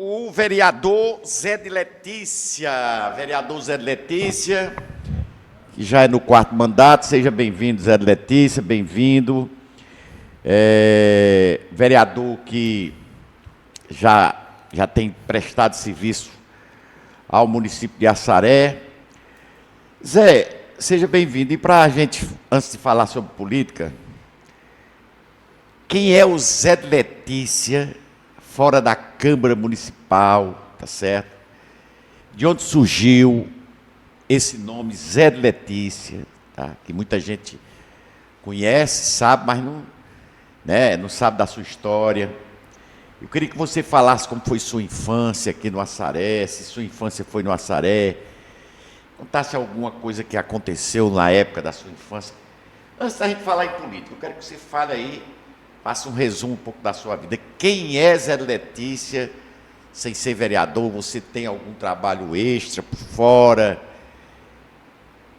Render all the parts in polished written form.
o vereador Zé de Letícia, que já é no 4º mandato. Seja bem-vindo, Zé de Letícia, bem-vindo. Vereador que já tem prestado serviço ao município de Assaré. Zé, seja bem-vindo. E para a gente, antes de falar sobre política, quem é o Zé de Letícia fora da Câmara Municipal, tá certo? De onde surgiu esse nome Zé de Letícia, tá? Que muita gente conhece, sabe, mas não sabe da sua história. Eu queria que você falasse como foi sua infância aqui no Assaré, se sua infância foi no Assaré, contasse alguma coisa que aconteceu na época da sua infância. Antes da gente falar em política, eu quero que você fale aí, faça um resumo um pouco da sua vida. Quem é Zé de Letícia, sem ser vereador? Você tem algum trabalho extra por fora?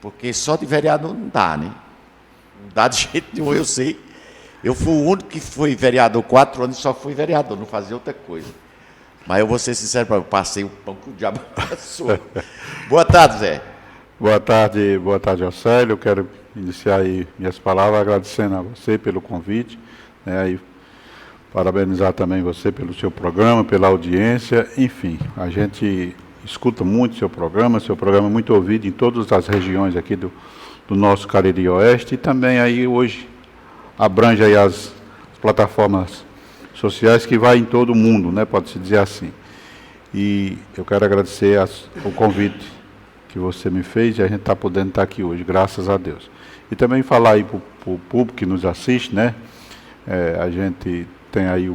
Porque só de vereador não dá, né? Não dá de jeito nenhum, eu sei. Eu fui o único que foi vereador 4 anos e só fui vereador, não fazia outra coisa. Mas eu vou ser sincero, eu passei o pão que o diabo passou. Boa tarde, Zé. Boa tarde, Océlio. Eu quero iniciar aí minhas palavras agradecendo a você pelo convite, né, e parabenizar também você pelo seu programa, pela audiência. Enfim, a gente escuta muito seu programa é muito ouvido em todas as regiões aqui do nosso Cariri Oeste, e também aí hoje abrange aí as plataformas sociais que vai em todo o mundo, né, pode-se dizer assim. E eu quero agradecer o convite que você me fez, e a gente está podendo estar aqui hoje, graças a Deus. E também falar aí para o público que nos assiste, né, a gente tem aí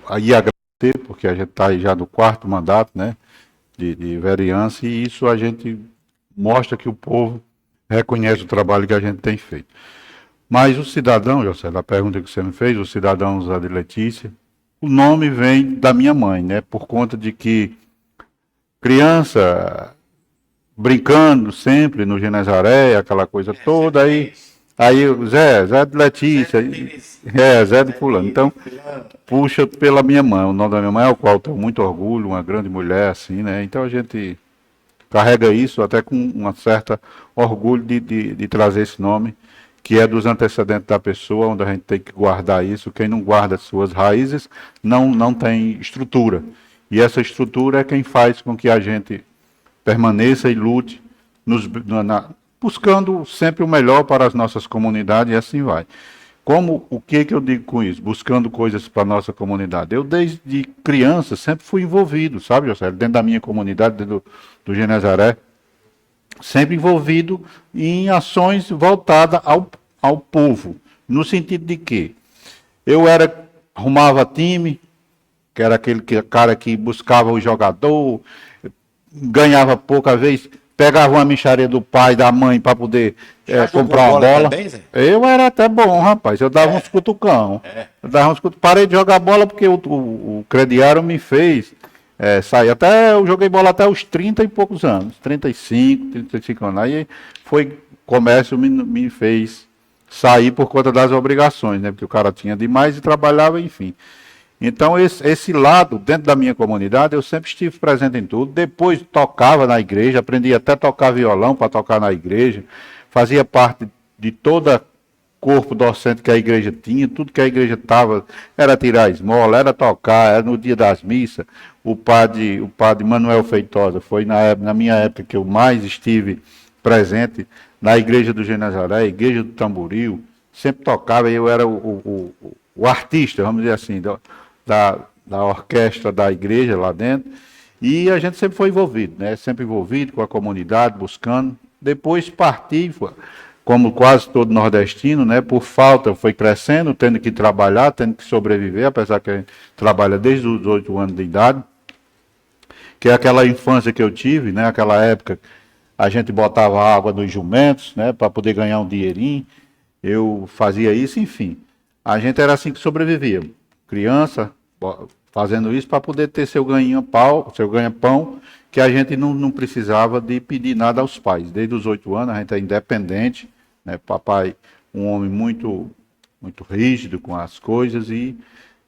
agradecer, porque a gente está aí já no 4º mandato, né, de vereança, e isso a gente mostra que o povo reconhece o trabalho que a gente tem feito. Mas o cidadão, José, a pergunta que você me fez, o cidadão Zé de Letícia, o nome vem da minha mãe, né, por conta de que criança brincando sempre no Genezaré, aquela coisa toda, aí o Zé de Letícia, Zé de fulano. Então, puxa pela minha mãe, o nome da minha mãe, ao qual tenho muito orgulho, uma grande mulher, assim, né? Então a gente carrega isso até com uma certa orgulho de trazer esse nome, que é dos antecedentes da pessoa, onde a gente tem que guardar isso. Quem não guarda suas raízes não tem estrutura. E essa estrutura é quem faz com que a gente permaneça e lute, buscando sempre o melhor para as nossas comunidades, e assim vai. O que eu digo com isso? Buscando coisas para a nossa comunidade. Eu, desde criança, sempre fui envolvido, sabe, José? Dentro da minha comunidade, dentro do Genezaré, sempre envolvido em ações voltadas ao povo, no sentido de que eu arrumava time, que era aquele cara que buscava o jogador, ganhava pouca vez, pegava uma mixaria do pai, da mãe, para poder comprar uma bola. Também, Zé? Eu era até bom, rapaz. Eu dava uns cutucão. Parei de jogar bola porque o crediário me fez sair. Eu joguei bola até os 30 e poucos anos. 35 anos. Aí comércio me fez sair por conta das obrigações, né? Porque o cara tinha demais e trabalhava, enfim. Então, esse lado, dentro da minha comunidade, eu sempre estive presente em tudo. Depois tocava na igreja, aprendi até a tocar violão para tocar na igreja. Fazia parte de todo corpo docente que a igreja tinha. Tudo que a igreja estava era tirar esmola, era tocar, era no dia das missas. O padre Manuel Feitosa foi na minha época que eu mais estive presente na igreja do Genezaré, a igreja do Tamboril. Sempre tocava, e eu era o artista, vamos dizer assim, da orquestra da igreja lá dentro, e a gente sempre foi envolvido, né? Sempre envolvido com a comunidade, buscando. Depois parti, como quase todo nordestino, né? Por falta, foi crescendo, tendo que trabalhar, tendo que sobreviver, apesar que a gente trabalha desde os 8 anos de idade, que é aquela infância que eu tive, né? Aquela época a gente botava água nos jumentos, né? Para poder ganhar um dinheirinho. Eu fazia isso, enfim. A gente era assim que sobrevivia. Criança, fazendo isso para poder ter seu ganha-pão, que a gente não precisava de pedir nada aos pais. Desde os 8 anos a gente é independente, né? Papai, um homem muito, muito rígido com as coisas, e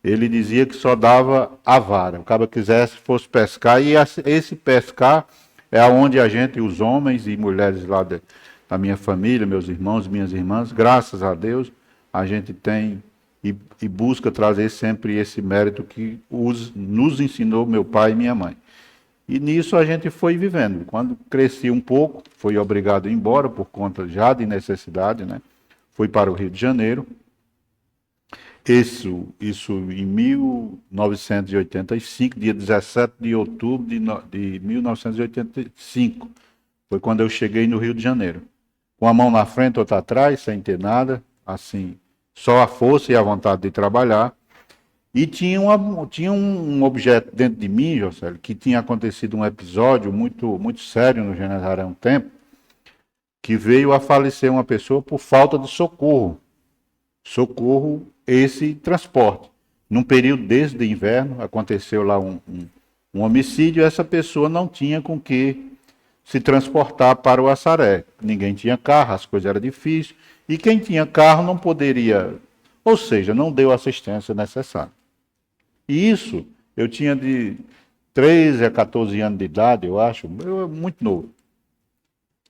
ele dizia que só dava a vara. O cara quisesse, fosse pescar, e esse pescar é onde a gente, os homens e mulheres lá da minha família, meus irmãos, minhas irmãs, graças a Deus, a gente tem e busca trazer sempre esse mérito que nos ensinou meu pai e minha mãe. E nisso a gente foi vivendo. Quando cresci um pouco, fui obrigado a ir embora por conta já de necessidade, né? Fui para o Rio de Janeiro. Isso em 1985, dia 17 de outubro de 1985. Foi quando eu cheguei no Rio de Janeiro. Com a mão na frente, outra atrás, sem ter nada, assim, só a força e a vontade de trabalhar. E tinha um objeto dentro de mim, José, que tinha acontecido um episódio muito sério no Genezaré há um tempo, que veio a falecer uma pessoa por falta de socorro. Socorro, esse transporte. Num período desde de inverno, aconteceu lá um homicídio, e essa pessoa não tinha com que se transportar para o Assaré. Ninguém tinha carro, as coisas eram difíceis, e quem tinha carro não poderia, ou seja, não deu a assistência necessária. E isso, eu tinha de 13 a 14 anos de idade, eu acho, muito novo.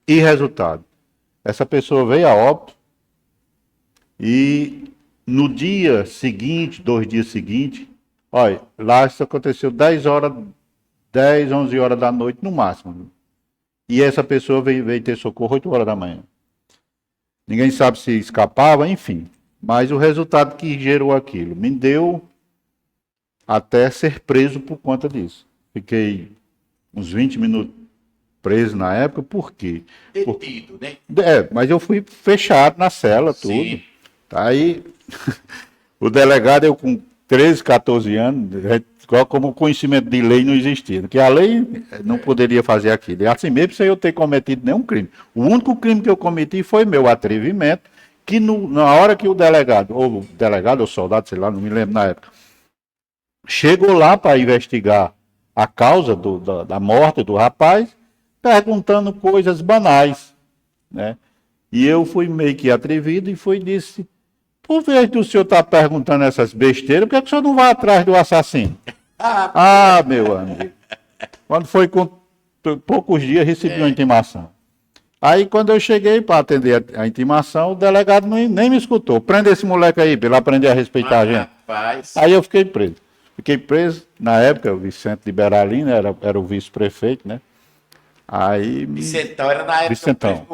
E resultado, essa pessoa veio a óbito, e no dia seguinte, 2 dias seguintes, olha, lá isso aconteceu 10, 11 horas da noite no máximo. E essa pessoa veio ter socorro 8 horas da manhã. Ninguém sabe se escapava, enfim. Mas o resultado que gerou aquilo me deu até ser preso por conta disso. Fiquei uns 20 minutos preso na época, por quê? Detido, né? Mas eu fui fechado na cela, tudo. Sim. Aí, o delegado, eu com 13, 14 anos, como conhecimento de lei não existia, porque a lei não poderia fazer aquilo. E assim mesmo, sem eu ter cometido nenhum crime. O único crime que eu cometi foi meu atrevimento, que na hora que o delegado ou soldado, sei lá, não me lembro na época, chegou lá para investigar a causa da morte do rapaz, perguntando coisas banais, né? E eu fui meio que atrevido e disse, por vez do senhor estar perguntando essas besteiras, por que o senhor não vai atrás do assassino? Meu amigo. Quando foi com poucos dias, recebi uma intimação. Aí, quando eu cheguei para atender a intimação, o delegado nem me escutou. Prenda esse moleque aí, para ele aprender a respeitar a gente. Rapaz. Aí eu fiquei preso. Fiquei preso, na época, o Vicente de Beralina era o vice-prefeito, né? Aí... Vicentão era na época. Vicentão.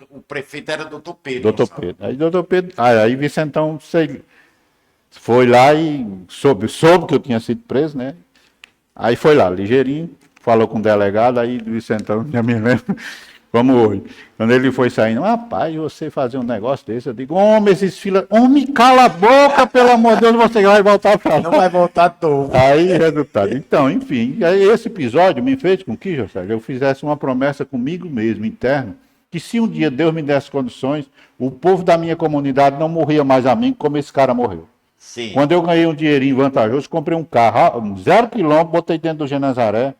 O prefeito era doutor Pedro. Doutor Pedro. Aí, doutor Pedro. Aí Vicentão foi lá e soube que eu tinha sido preso, né? Aí foi lá, ligeirinho, falou com o delegado, aí Vicentão, já me lembro, como hoje. Quando ele foi saindo, rapaz, você fazer um negócio desse, eu digo, homem, esses filhos, homem, cala a boca, pelo amor de Deus, você vai voltar pra lá. Não vai voltar todo. Aí, resultado. Então, enfim, aí esse episódio me fez com que, José, eu fizesse uma promessa comigo mesmo, interna, que se um dia Deus me desse condições, o povo da minha comunidade não morria mais a mim como esse cara morreu. Sim. Quando eu ganhei um dinheirinho vantajoso, comprei um carro, 0 quilômetro, botei dentro do Genezaré.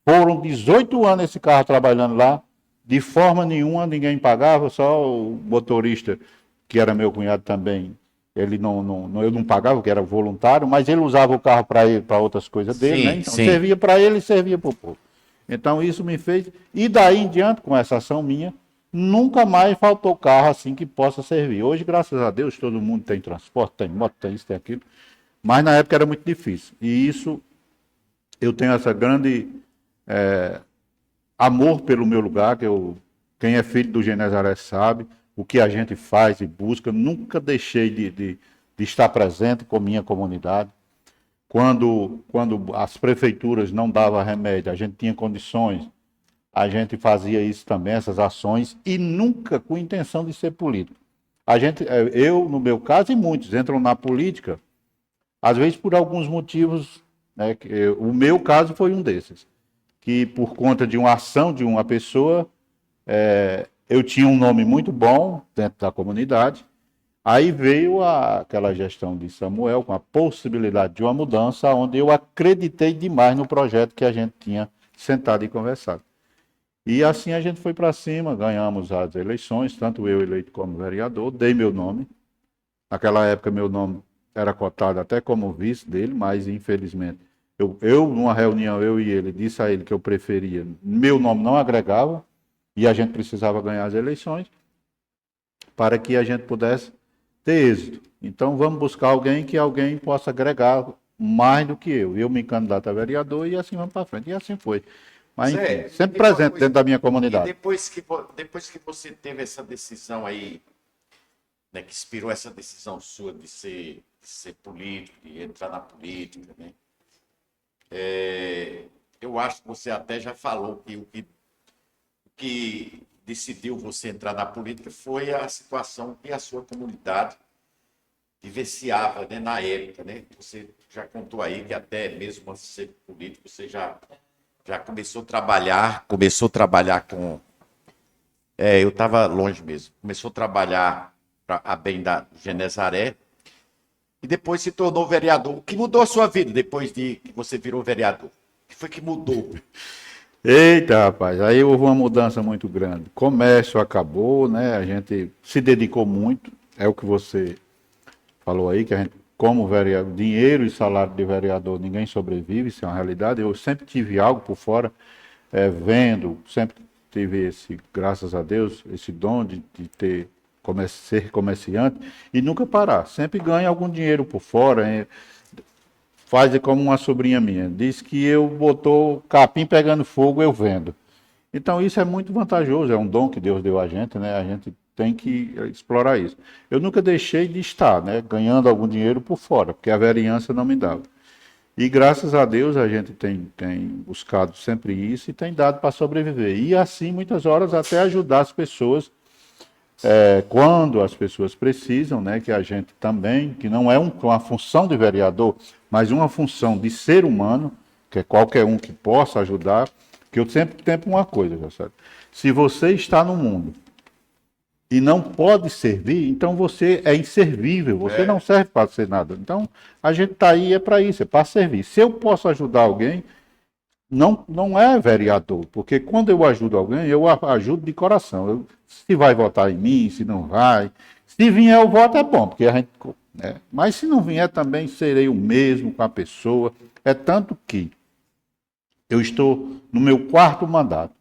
Foram 18 anos esse carro trabalhando lá, de forma nenhuma, ninguém pagava, só o motorista, que era meu cunhado também, ele eu não pagava, porque era voluntário, mas ele usava o carro para ele, para outras coisas dele, Sim, né? Então sim. servia para ele e servia para o povo. Então isso me fez, e daí em diante, com essa ação minha, nunca mais faltou carro assim que possa servir. Hoje, graças a Deus, todo mundo tem transporte, tem moto, tem isso, tem aquilo. Mas na época era muito difícil. E isso, eu tenho essa grande amor pelo meu lugar, quem é filho do Genezaré sabe o que a gente faz e busca. Nunca deixei de estar presente com minha comunidade. Quando as prefeituras não davam remédio, a gente tinha condições, a gente fazia isso também, essas ações, e nunca com intenção de ser político. Eu, no meu caso, e muitos entram na política, às vezes por alguns motivos, né, o meu caso foi um desses, que por conta de uma ação de uma pessoa, eu tinha um nome muito bom dentro da comunidade, aí veio aquela gestão de Samuel com a possibilidade de uma mudança, onde eu acreditei demais no projeto que a gente tinha sentado e conversado. E assim a gente foi para cima, ganhamos as eleições, tanto eu eleito como vereador, dei meu nome. Naquela época meu nome era cotado até como vice dele, mas infelizmente, numa reunião, eu e ele, disse a ele que eu preferia, meu nome não agregava, e a gente precisava ganhar as eleições, para que a gente pudesse ter êxito. Então vamos buscar alguém que alguém possa agregar mais do que eu. Eu me candidato a vereador e assim vamos para frente. E assim foi. Mas enfim, Zé, sempre presente dentro da minha e comunidade. depois que você teve essa decisão aí, né, que inspirou essa decisão sua de ser político, de entrar na política, né? Eu acho que você até já falou que o que decidiu você entrar na política foi a situação que a sua comunidade vivenciava, né, na época, né? Você já contou aí que até mesmo antes de ser político, você já começou a trabalhar com... eu estava longe mesmo. Começou a trabalhar a bem da Genezaré e depois se tornou vereador. O que mudou a sua vida depois de que você virou vereador? O que foi que mudou? Eita, rapaz, aí houve uma mudança muito grande. Comércio acabou, né? A gente se dedicou muito. É o que você falou aí, que a gente, como vereador, dinheiro e salário de vereador, ninguém sobrevive, isso é uma realidade. Eu sempre tive algo por fora, vendo, sempre tive esse, graças a Deus, esse dom de ter, ser comerciante e nunca parar. Sempre ganha algum dinheiro por fora. Faz como uma sobrinha minha, diz que eu botou capim pegando fogo, eu vendo. Então isso é muito vantajoso, é um dom que Deus deu a gente, né? A gente tem que explorar isso. Eu nunca deixei de estar, né, ganhando algum dinheiro por fora, porque a vereança não me dava. E graças a Deus a gente tem buscado sempre isso e tem dado para sobreviver. E assim, muitas horas, até ajudar as pessoas, quando as pessoas precisam, né, que a gente também, que não é uma função de vereador, mas uma função de ser humano, que é qualquer um que possa ajudar, que eu sempre tenho uma coisa, já sabe? Se você está no mundo e não pode servir, então você é inservível, você não serve para ser nada. Então, a gente está aí para isso, é para servir. Se eu posso ajudar alguém, não é vereador, porque quando eu ajudo alguém, eu ajudo de coração. Se vai votar em mim, se não vai. Se vier o voto é bom, porque a gente. Né? Mas se não vier também, serei o mesmo com a pessoa. É tanto que eu estou no meu 4º mandato.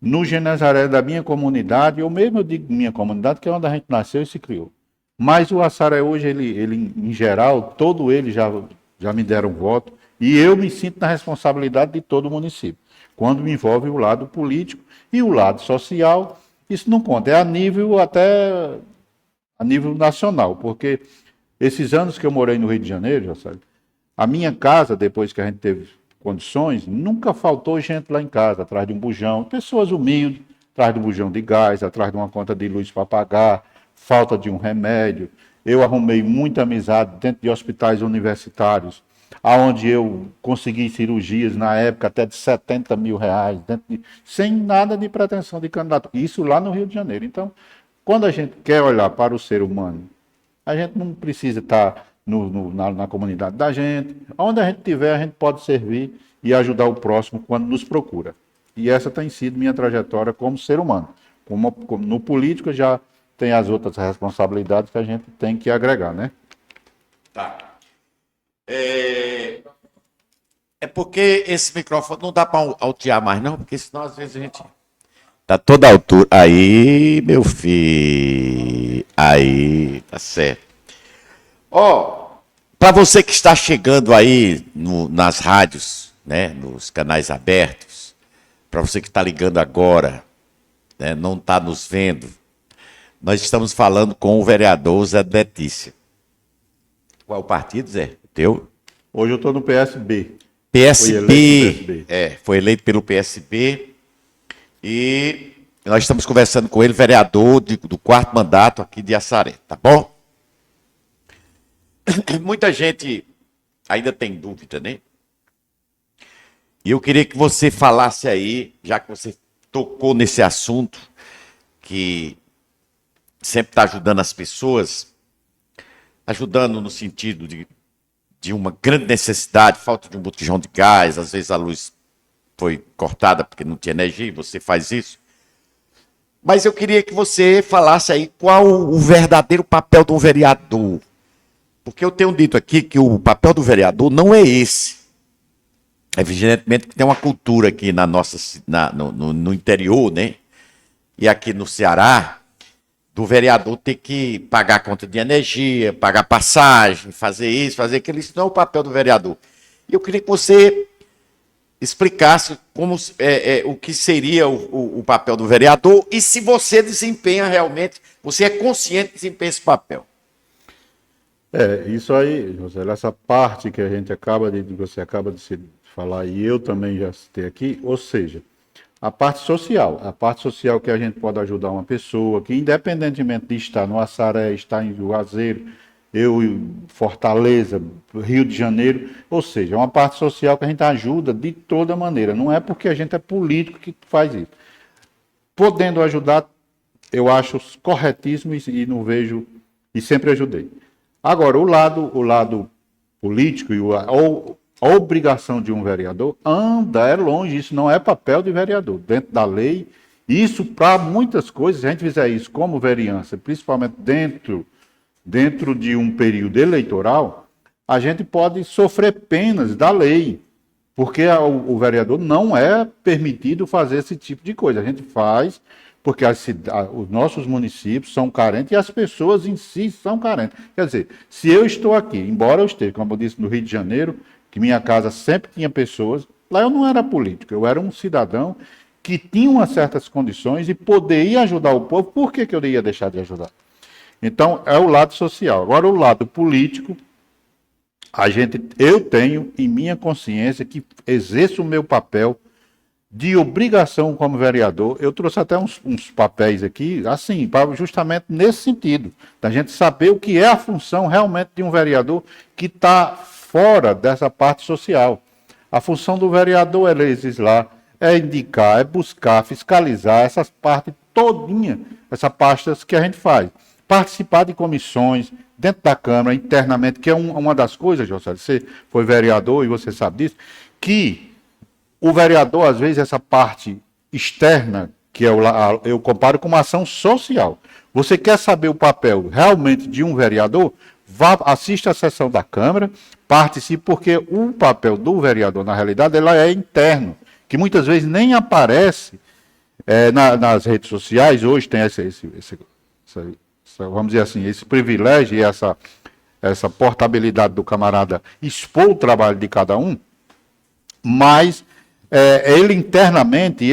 No Genezaré da minha comunidade, eu mesmo digo minha comunidade, que é onde a gente nasceu e se criou. Mas o Assaré hoje, ele em geral, todo ele já me deram voto. E eu me sinto na responsabilidade de todo o município, quando me envolve o lado político e o lado social. Isso não conta, é até a nível nacional, porque esses anos que eu morei no Rio de Janeiro, já sabe, a minha casa, depois que a gente teve condições, nunca faltou gente lá em casa, atrás de um bujão, pessoas humildes, atrás de um bujão de gás, atrás de uma conta de luz para pagar, falta de um remédio. Eu arrumei muita amizade dentro de hospitais universitários, aonde eu consegui cirurgias na época até de 70 mil reais, sem nada de pretensão de candidato. Isso lá no Rio de Janeiro. Então, quando a gente quer olhar para o ser humano, a gente não precisa estar na comunidade da gente. Onde a gente estiver, a gente pode servir e ajudar o próximo quando nos procura. E essa tem sido minha trajetória como ser humano. No político já tem as outras responsabilidades que a gente tem que agregar, né? Tá. É porque esse microfone não dá para altear mais, não, porque senão às vezes a gente. Tá toda a altura. Aí, meu filho. Aí, tá certo. Ó, para você que está chegando aí nas rádios, né, nos canais abertos, para você que está ligando agora, né, não está nos vendo, nós estamos falando com o vereador Zé Letícia. Qual o partido, Zé? Teu? Hoje eu estou no PSB. PSB. Foi eleito pelo PSB. E nós estamos conversando com ele, vereador do 4º mandato aqui de Assaré, tá bom? Muita gente ainda tem dúvida, né? E eu queria que você falasse aí, já que você tocou nesse assunto, que sempre está ajudando as pessoas, ajudando no sentido de uma grande necessidade, falta de um botijão de gás, às vezes a luz foi cortada porque não tinha energia, você faz isso. Mas eu queria que você falasse aí qual o verdadeiro papel de um vereador. Porque eu tenho dito aqui que o papel do vereador não é esse. Evidentemente que tem uma cultura aqui na nossa, no interior, né? E aqui no Ceará, do vereador ter que pagar conta de energia, pagar passagem, fazer isso, fazer aquilo. Isso não é o papel do vereador. E eu queria que você explicasse como, o que seria o papel do vereador e se você desempenha realmente, você é consciente de desempenhar esse papel. Isso aí, José, essa parte que você acaba de falar e eu também já citei aqui, ou seja, a parte social que a gente pode ajudar uma pessoa que independentemente de estar no Assaré, estar em Juazeiro, eu em Fortaleza, Rio de Janeiro, ou seja, é uma parte social que a gente ajuda de toda maneira, não é porque a gente é político que faz isso. Podendo ajudar, eu acho corretíssimo e não vejo, e sempre ajudei. Agora, o lado político e a obrigação de um vereador é longe, isso não é papel de vereador. Dentro da lei, isso para muitas coisas, se a gente fizer isso como vereança, principalmente dentro de um período eleitoral, a gente pode sofrer penas da lei, porque o vereador não é permitido fazer esse tipo de coisa. A gente faz porque os nossos municípios são carentes e as pessoas em si são carentes. Quer dizer, se eu estou aqui, embora eu esteja, como eu disse, no Rio de Janeiro, que minha casa sempre tinha pessoas, lá eu não era político, eu era um cidadão que tinha umas certas condições e poderia ajudar o povo. Por que eu ia deixar de ajudar? Então, é o lado social. Agora, o lado político, eu tenho em minha consciência que exerço o meu papel de obrigação como vereador. Eu trouxe até uns papéis aqui, assim, justamente nesse sentido, da gente saber o que é a função realmente de um vereador que está fora dessa parte social. A função do vereador é legislar, é indicar, é buscar, fiscalizar essas partes todinha, essas pastas que a gente faz. Participar de comissões dentro da Câmara, internamente, que é uma das coisas, José, você foi vereador e você sabe disso, que o vereador, às vezes, essa parte externa, que eu comparo com uma ação social. Você quer saber o papel realmente de um vereador? Assista a sessão da Câmara, participe, porque o papel do vereador, na realidade, ela é interno, que muitas vezes nem aparece nas redes sociais. Hoje tem vamos dizer assim, esse privilégio e essa portabilidade do camarada expor o trabalho de cada um, mas ele internamente,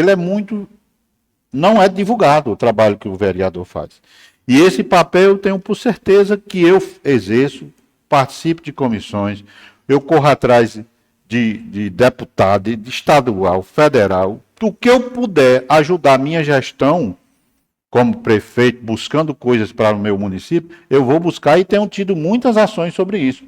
não é divulgado o trabalho que o vereador faz. E esse papel eu tenho por certeza que eu exerço, participo de comissões, eu corro atrás de deputado, de estadual, federal, do que eu puder ajudar a minha gestão como prefeito, buscando coisas para o meu município, eu vou buscar e tenho tido muitas ações sobre isso.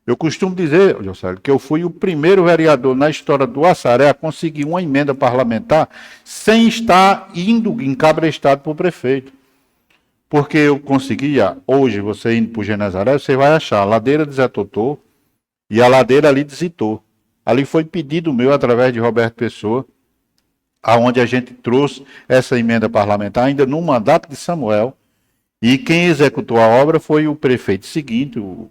Eu costumo dizer, José, que eu fui o primeiro vereador na história do Assaré a conseguir uma emenda parlamentar sem estar indo encabrestado para o prefeito. Porque eu conseguia, hoje, você indo para o Genezaré, você vai achar a ladeira de Zé Totô e a ladeira ali de Zitô. Ali foi pedido meu, através de Roberto Pessoa, aonde a gente trouxe essa emenda parlamentar, ainda no mandato de Samuel, e quem executou a obra foi o prefeito seguinte, o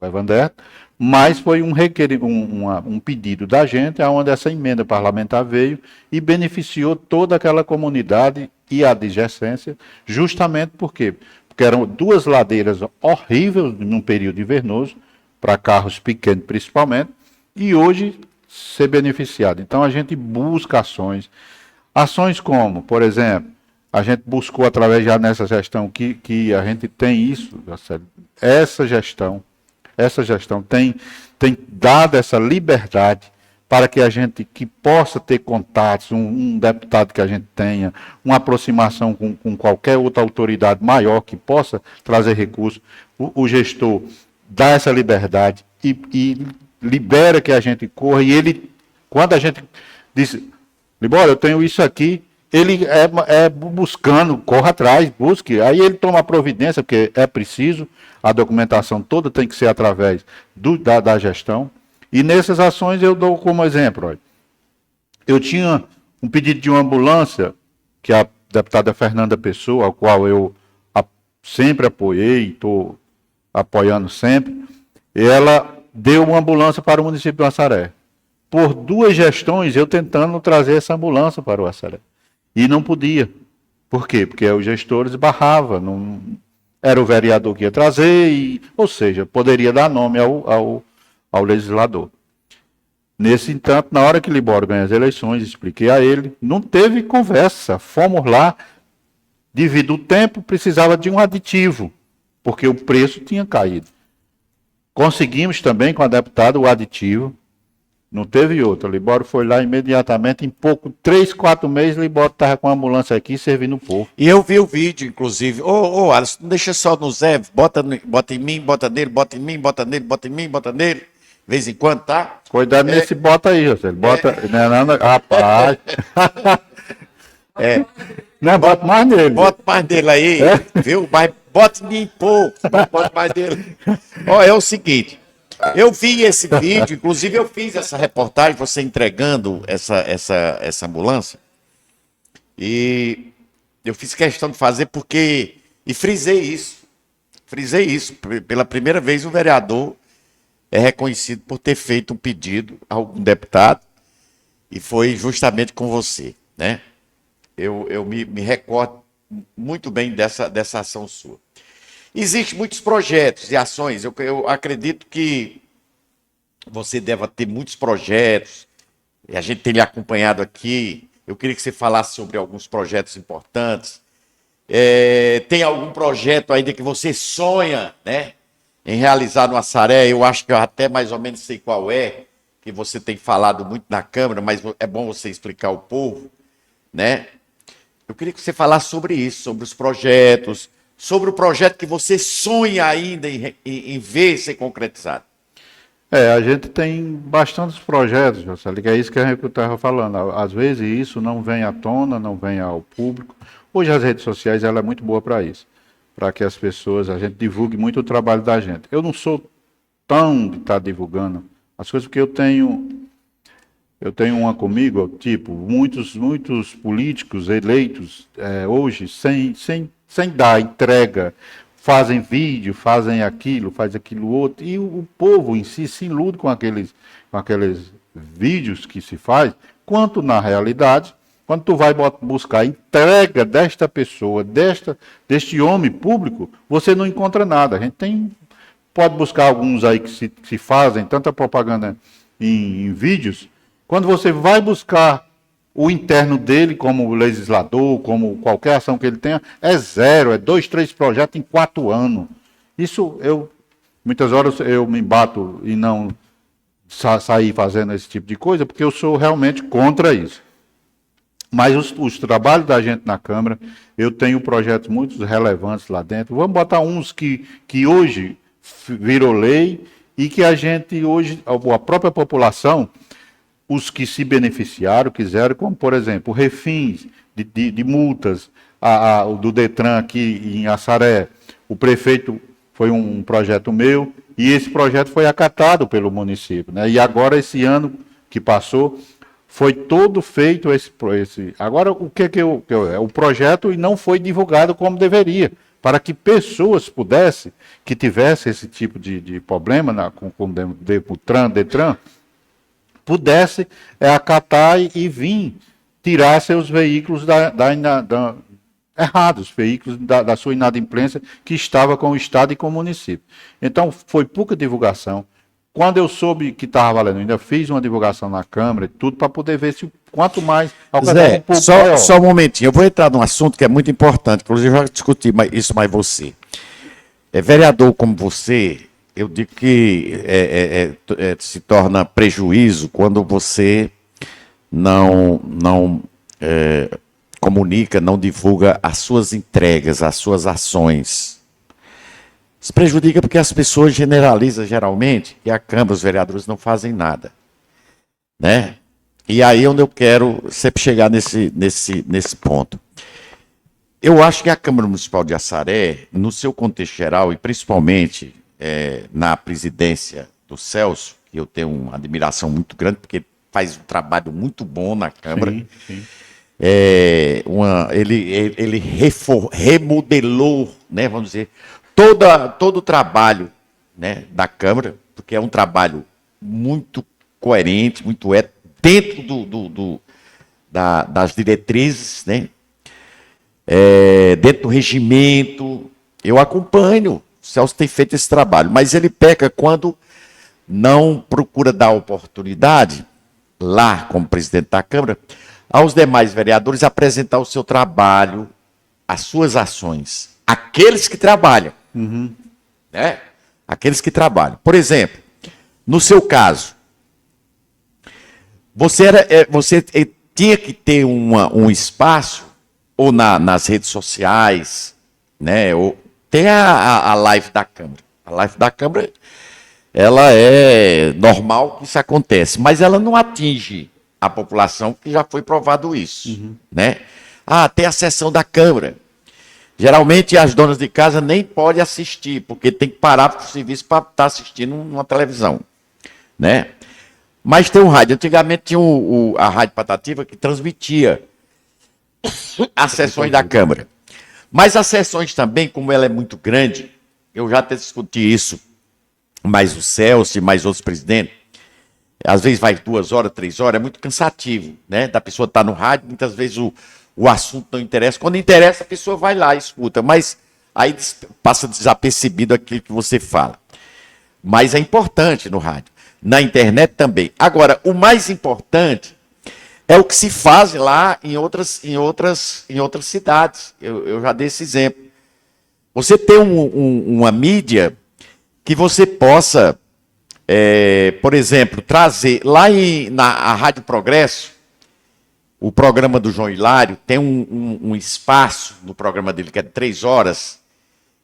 Evander, mas foi um pedido da gente, onde essa emenda parlamentar veio e beneficiou toda aquela comunidade e a adjacência, justamente por quê? Porque eram duas ladeiras horríveis num período invernoso, para carros pequenos principalmente, e hoje ser beneficiado. Então a gente busca ações como, por exemplo, a gente buscou através já nessa gestão que a gente tem isso, essa gestão tem dado essa liberdade para que a gente que possa ter contatos, um deputado que a gente tenha, uma aproximação com qualquer outra autoridade maior que possa trazer recursos, o gestor dá essa liberdade e libera que a gente corra, e ele, quando a gente diz, Libório, eu tenho isso aqui, ele buscando, corre atrás, busque, aí ele toma a providência, porque é preciso, a documentação toda tem que ser através da gestão, e nessas ações eu dou como exemplo, olha, eu tinha um pedido de uma ambulância, que a deputada Fernanda Pessoa, ao qual eu sempre apoiei, estou apoiando sempre, ela deu uma ambulância para o município de Assaré. Por 2 gestões, eu tentando trazer essa ambulância para o Assaré. E não podia. Por quê? Porque os gestores barravam. Não, era o vereador que ia trazer, ou seja, poderia dar nome ao legislador. Nesse entanto, na hora que Libório ganha as eleições, expliquei a ele, não teve conversa. Fomos lá, devido ao tempo, precisava de um aditivo, porque o preço tinha caído. Conseguimos também com a deputada o aditivo, não teve outro. Libório foi lá imediatamente, em pouco, 3, 4 meses, Libório estava com a ambulância aqui servindo o povo. E eu vi o vídeo, inclusive. Ô, Alisson, não deixa só no Zé, bota em mim, bota nele, bota em mim, bota nele, bota em mim, bota nele. De vez em quando, tá? Cuidado nesse bota aí, José. Bota. Não, rapaz. Não, bota mais nele. Bota mais dele aí, viu? Mas bota em mim pouco, bota mais dele. Ó, é o seguinte. Eu vi esse vídeo, inclusive eu fiz essa reportagem, você entregando essa ambulância. E eu fiz questão de fazer porque. E frisei isso. Frisei isso. Pela primeira vez, o vereador é reconhecido por ter feito um pedido a algum deputado. E foi justamente com você, né? Eu me recordo muito bem dessa ação sua. Existem muitos projetos e ações. Eu acredito que você deva ter muitos projetos. E a gente tem lhe acompanhado aqui. Eu queria que você falasse sobre alguns projetos importantes. Tem algum projeto ainda que você sonha, né, em realizar no Assaré? Eu acho que eu até mais ou menos sei qual é, que você tem falado muito na Câmara, mas é bom você explicar ao povo, né? Eu queria que você falasse sobre isso, sobre os projetos, sobre o projeto que você sonha ainda em ver ser concretizado. A gente tem bastantes projetos, José, que é isso que a gente estava falando. Às vezes isso não vem à tona, não vem ao público. Hoje as redes sociais ela é muito boa para isso, para que as pessoas, a gente divulgue muito o trabalho da gente. Eu não sou tão de estar divulgando as coisas, porque eu tenho uma comigo, tipo, muitos políticos eleitos hoje, sem dar entrega, fazem vídeo, fazem aquilo outro, e o povo em si se ilude com aqueles vídeos que se faz, quanto na realidade, quando tu vai buscar a entrega desta pessoa, deste homem público, você não encontra nada. A gente pode buscar alguns aí que se fazem tanta propaganda em vídeos. Quando você vai buscar o interno dele, como legislador, como qualquer ação que ele tenha, é 0, é 2, 3 projetos em 4 anos. Isso, muitas horas eu me bato e não sair fazendo esse tipo de coisa, porque eu sou realmente contra isso. Mas os trabalhos da gente na Câmara, eu tenho projetos muito relevantes lá dentro. Vamos botar uns que hoje virou lei e que a gente hoje, a própria população, os que se beneficiaram, quiseram, como por exemplo, o refins de multas do Detran aqui em Assaré. O prefeito foi um projeto meu e esse projeto foi acatado pelo município, né? E agora esse ano que passou foi todo feito esse. Agora o que o projeto não foi divulgado como deveria, para que pessoas pudessem, que tivessem esse tipo de problema com Detran, pudesse acatar e vir tirar seus veículos errados, veículos da sua inadimplência que estava com o Estado e com o município. Então, foi pouca divulgação. Quando eu soube que estava valendo, ainda fiz uma divulgação na Câmara e tudo, para poder ver se quanto mais... Zé, só um momentinho, eu vou entrar num assunto que é muito importante, inclusive eu já discuti isso mais você. Vereador como você... Eu digo que se torna prejuízo quando você não comunica, não divulga as suas entregas, as suas ações. Se prejudica porque as pessoas generalizam geralmente que a Câmara, os vereadores não fazem nada, né? E aí é onde eu quero sempre chegar nesse ponto. Eu acho que a Câmara Municipal de Assaré, no seu contexto geral e principalmente na presidência do Celso, que eu tenho uma admiração muito grande, porque ele faz um trabalho muito bom na Câmara. Sim, sim. Ele remodelou, né, vamos dizer, todo o trabalho né, da Câmara, porque é um trabalho muito coerente, muito ético, dentro das diretrizes, né, dentro do regimento. Eu acompanho, o Celso tem feito esse trabalho, mas ele peca quando não procura dar oportunidade, lá como presidente da Câmara, aos demais vereadores apresentar o seu trabalho, as suas ações, aqueles que trabalham, né? Aqueles que trabalham. Por exemplo, no seu caso, você tinha que ter um espaço, ou nas redes sociais, né? Ou tem a live da Câmara. A live da Câmara, ela é normal que isso acontece, mas ela não atinge a população, que já foi provado isso, né? Tem a sessão da Câmara. Geralmente as donas de casa nem podem assistir, porque tem que parar o serviço para estar assistindo uma televisão, né? Mas tem um rádio. Antigamente tinha a Rádio Patativa que transmitia as sessões da Câmara. Mas as sessões também, como ela é muito grande, eu já até discuti isso, mais o Celso e mais outros presidentes, às vezes vai 2 horas, 3 horas, é muito cansativo, né? Da pessoa estar no rádio, muitas vezes o assunto não interessa. Quando interessa, a pessoa vai lá e escuta, mas aí passa desapercebido aquilo que você fala. Mas é importante no rádio, na internet também. Agora, o mais importante é o que se faz lá em outras cidades. Eu já dei esse exemplo. Você tem uma mídia que você possa, por exemplo, trazer lá na Rádio Progresso, o programa do João Hilário, tem um espaço no programa dele que é de 3 horas,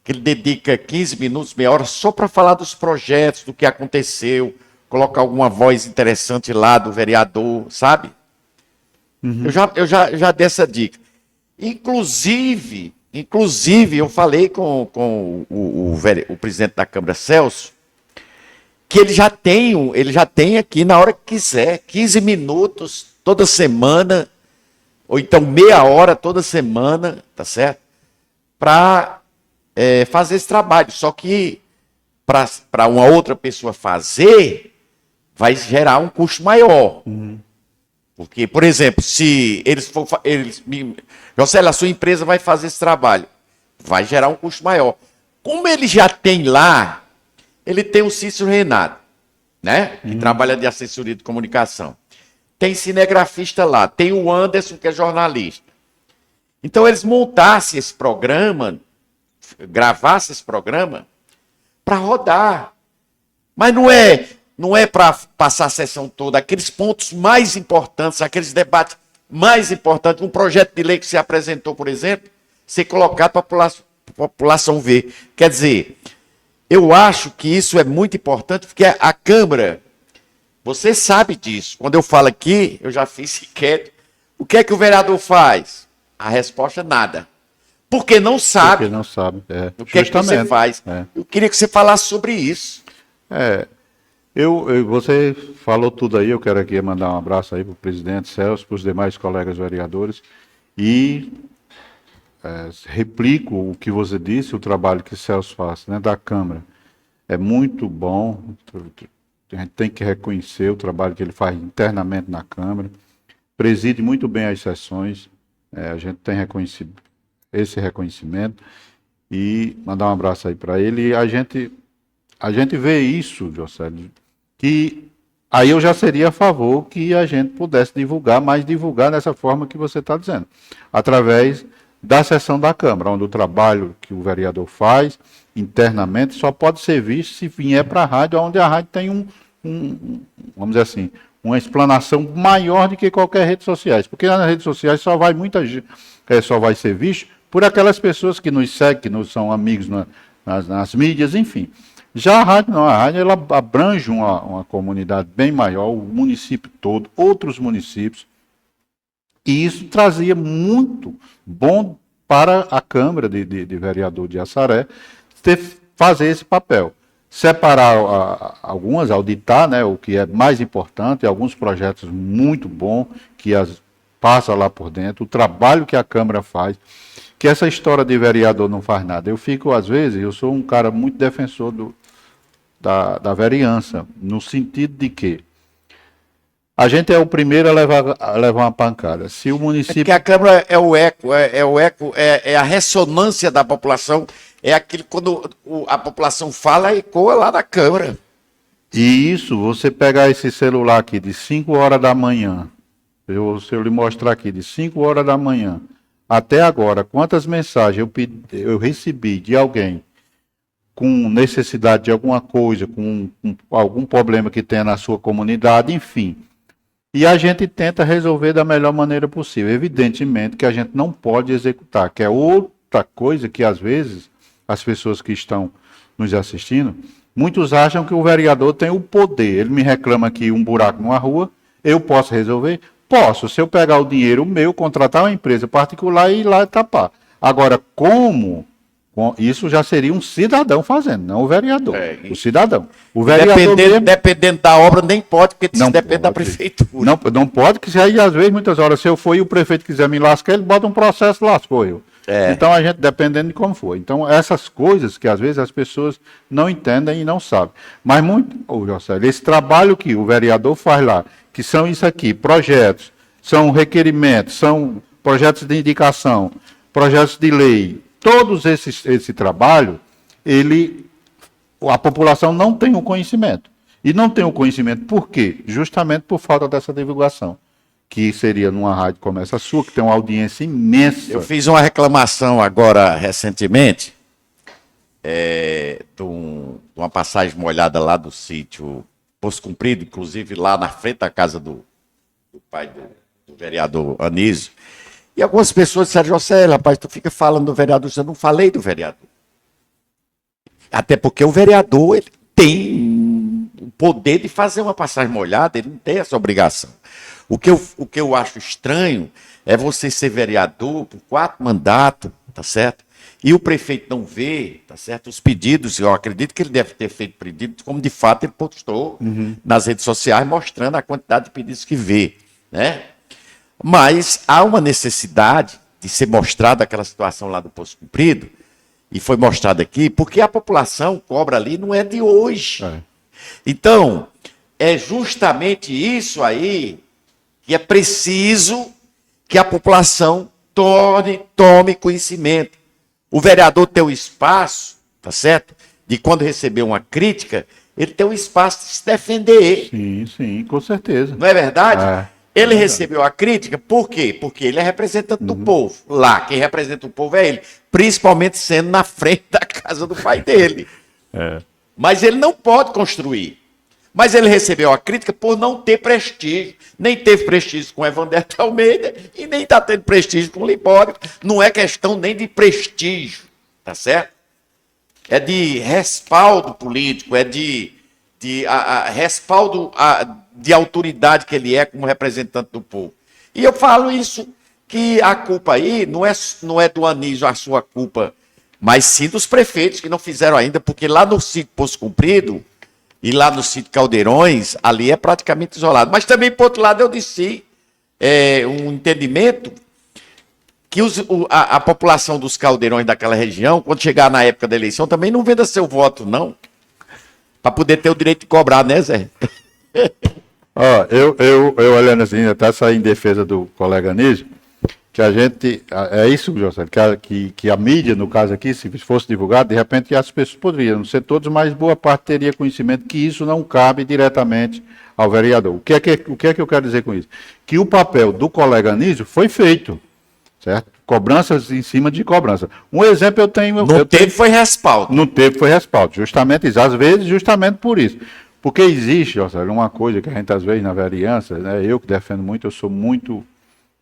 que ele dedica 15 minutos, meia hora, só para falar dos projetos, do que aconteceu, coloca alguma voz interessante lá do vereador, sabe? Eu já dei essa dica. Inclusive eu falei com o presidente da Câmara, Celso, que ele já tem aqui, na hora que quiser, 15 minutos toda semana, ou então meia hora toda semana, tá certo? Para fazer esse trabalho. Só que para uma outra pessoa fazer, vai gerar um custo maior. Porque, por exemplo, se José, a sua empresa vai fazer esse trabalho, vai gerar um custo maior. Como ele já tem lá, ele tem o Cícero Renato, né? Que trabalha de assessoria de comunicação. Tem cinegrafista lá, tem o Anderson, que é jornalista. Então, eles montassem esse programa, gravassem esse programa, para rodar. Mas não é para passar a sessão toda, aqueles pontos mais importantes, aqueles debates mais importantes, um projeto de lei que se apresentou, por exemplo, ser colocado para a população ver. Quer dizer, eu acho que isso é muito importante, porque a Câmara, você sabe disso. Quando eu falo aqui, eu já fiz enquete. O que é que o vereador faz? A resposta é nada. Porque não sabe. Porque não sabe. O que é que você faz? Eu queria que você falasse sobre isso. Você falou tudo aí, eu quero aqui mandar um abraço aí para o presidente Celso, para os demais colegas vereadores, e replico o que você disse, o trabalho que Celso faz, né, da Câmara. É muito bom, a gente tem que reconhecer o trabalho que ele faz internamente na Câmara, preside muito bem as sessões, a gente tem esse reconhecimento, e mandar um abraço aí para ele, e a gente vê isso, José, que aí eu já seria a favor que a gente pudesse divulgar, mas divulgar dessa forma que você está dizendo, através da sessão da Câmara, onde o trabalho que o vereador faz internamente só pode ser visto se vier para a rádio, onde a rádio tem vamos dizer assim, uma explanação maior do que qualquer rede sociais, porque nas redes sociais só vai só vai ser visto por aquelas pessoas que nos seguem, que nos são amigos nas mídias, enfim. Já a rádio não, a rádio ela abrange uma comunidade bem maior, o município todo, outros municípios, e isso trazia muito bom para a Câmara de Vereador de Assaré fazer esse papel. Separar algumas, auditar, né, o que é mais importante, alguns projetos muito bons que passa lá por dentro, o trabalho que a Câmara faz, que essa história de vereador não faz nada. Eu fico, às vezes, eu sou um cara muito defensor da vereança, no sentido de que a gente é o primeiro a levar uma pancada. Se o município... Porque a Câmara é o eco, é a ressonância da população, é aquilo quando a população fala, ecoa lá na Câmara. E isso, você pegar esse celular aqui de 5 horas da manhã, se eu lhe mostrar aqui, de 5 horas da manhã até agora, quantas mensagens eu recebi de alguém com necessidade de alguma coisa, com algum problema que tenha na sua comunidade, enfim. E a gente tenta resolver da melhor maneira possível. Evidentemente que a gente não pode executar, que é outra coisa que às vezes as pessoas que estão nos assistindo, muitos acham que o vereador tem o poder. Ele me reclama aqui um buraco numa rua, eu posso resolver? Posso, se eu pegar o dinheiro meu, contratar uma empresa particular e ir lá tapar. Agora, como? Isso já seria um cidadão fazendo, não o vereador. O cidadão. O vereador dependendo da obra, nem pode, porque isso não depende da pode. prefeitura. Não pode, que aí às vezes, muitas horas, se eu for e o prefeito quiser me lascar, ele bota um processo, lascou eu. Então a gente, dependendo de como for. Então essas coisas que às vezes as pessoas não entendem e não sabem. Mas José, esse trabalho que o vereador faz lá, que são isso aqui, projetos, são requerimentos, são projetos de indicação, projetos de lei, todos esse trabalho, a população não tem o conhecimento. E não tem o conhecimento por quê? Justamente por falta dessa divulgação. Que seria numa rádio como essa sua, que tem uma audiência imensa. Eu fiz uma reclamação agora, recentemente, de uma passagem molhada lá do sítio Poço Comprido, inclusive lá na frente da casa do pai do vereador Anísio. E algumas pessoas disseram, José, rapaz, tu fica falando do vereador, eu não falei do vereador. Até porque o vereador, ele tem o poder de fazer uma passagem molhada, ele não tem essa obrigação. O que eu acho estranho é você ser vereador por 4 mandatos, tá certo? E o prefeito não vê, tá certo? Os pedidos, eu acredito que ele deve ter feito pedidos, como de fato ele postou nas redes sociais, mostrando a quantidade de pedidos que vê, né? Mas há uma necessidade de ser mostrada aquela situação lá do Poço Comprido, e foi mostrado aqui, porque a população cobra ali não é de hoje. Então, é justamente isso aí que é preciso que a população tome conhecimento. O vereador tem o espaço, tá certo? De quando receber uma crítica, ele tem o espaço de se defender. Sim, com certeza. Não é verdade? Ele recebeu a crítica, por quê? Porque ele é representante do povo. Lá, quem representa o povo é ele. Principalmente sendo na frente da casa do pai dele. Mas ele não pode construir. Mas ele recebeu a crítica por não ter prestígio. Nem teve prestígio com Evander Almeida e nem está tendo prestígio com Libório. Não é questão nem de prestígio, tá certo? É de respaldo político, é de respaldo de autoridade que ele é como representante do povo. E eu falo isso, que a culpa aí não é do Anísio a sua culpa, mas sim dos prefeitos que não fizeram ainda, porque lá no sítio Poço Comprido e lá no sítio Caldeirões, ali é praticamente isolado. Mas também, por outro lado, eu disse um entendimento que a população dos Caldeirões daquela região, quando chegar na época da eleição, também não venda seu voto, não. Para poder ter o direito de cobrar, né, Zé? Eu olhando assim, até sair em defesa do colega Anísio, que a gente, é isso, José, que a mídia, no caso aqui, se fosse divulgado, de repente as pessoas poderiam, não ser todos, mas boa parte teria conhecimento que isso não cabe diretamente ao vereador. O que é que eu quero dizer com isso? Que o papel do colega Anísio foi feito, certo? Cobranças em cima de cobrança. Um exemplo eu tenho... foi respaldo. No tempo foi respaldo, justamente isso. Às vezes, justamente por isso. Porque existe, José, uma coisa que a gente, às vezes, na vereança, né, eu que defendo muito,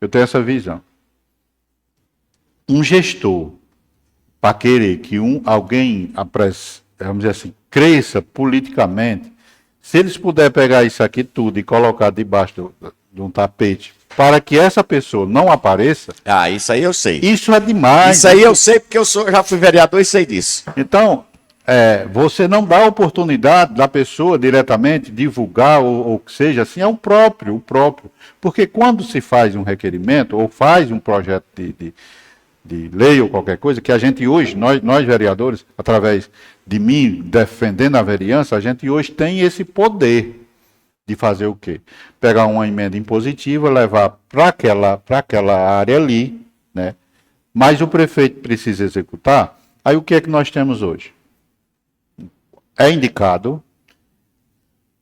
eu tenho essa visão. Um gestor, para querer que alguém, vamos dizer assim, cresça politicamente, se eles puderem pegar isso aqui tudo e colocar debaixo de um tapete, para que essa pessoa não apareça... Isso aí eu sei. Isso é demais. Isso aí eu sei, porque já fui vereador e sei disso. Então, você não dá oportunidade da pessoa diretamente divulgar, ou que seja assim, é o próprio. Porque quando se faz um requerimento, ou faz um projeto de lei ou qualquer coisa, que a gente hoje, nós vereadores, através de mim defendendo a vereança, a gente hoje tem esse poder de fazer o quê? Pegar uma emenda impositiva, levar para aquela área ali, né? Mas o prefeito precisa executar. Aí o que é que nós temos hoje? É indicado,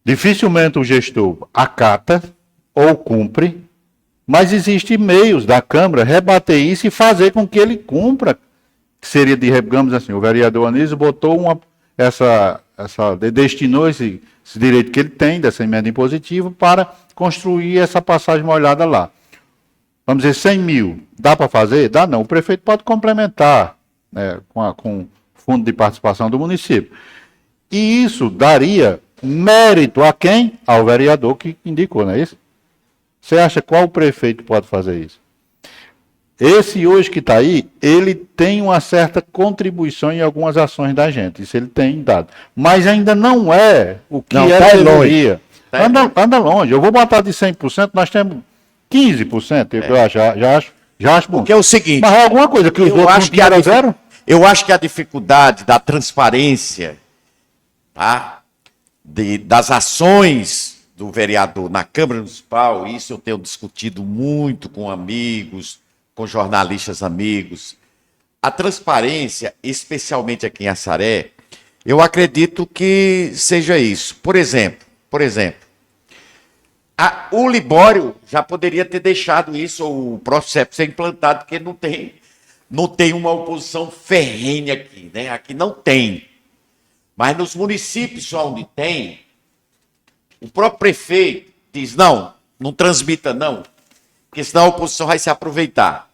dificilmente o gestor acata ou cumpre, mas existem meios da Câmara rebater isso e fazer com que ele cumpra. Seria, digamos assim, o vereador Anísio botou destinou esse direito que ele tem, dessa emenda impositiva, para construir essa passagem molhada lá. Vamos dizer, 100 mil. Dá para fazer? Dá não. O prefeito pode complementar, né, com o fundo de participação do município. E isso daria mérito a quem? Ao vereador que indicou, não é isso? Você acha qual prefeito pode fazer isso? Esse hoje que está aí, ele tem uma certa contribuição em algumas ações da gente. Isso ele tem dado. Mas ainda não é o que Não, é tá a longe. Anda longe. Eu vou botar de 100%, nós temos 15%. Já acho bom. Porque é o seguinte, Mas é alguma coisa que os outros não tinham, era zero? eu acho que a dificuldade da transparência, tá? Das ações do vereador na Câmara Municipal, isso eu tenho discutido muito com amigos, com jornalistas amigos. A transparência, especialmente aqui em Assaré, eu acredito que seja isso. Por exemplo, o Libório já poderia ter deixado isso, ou o Procep ser implantado, porque não tem uma oposição ferrenha aqui, né? Aqui não tem. Mas nos municípios onde tem, o próprio prefeito diz, não transmita não, porque senão a oposição vai se aproveitar.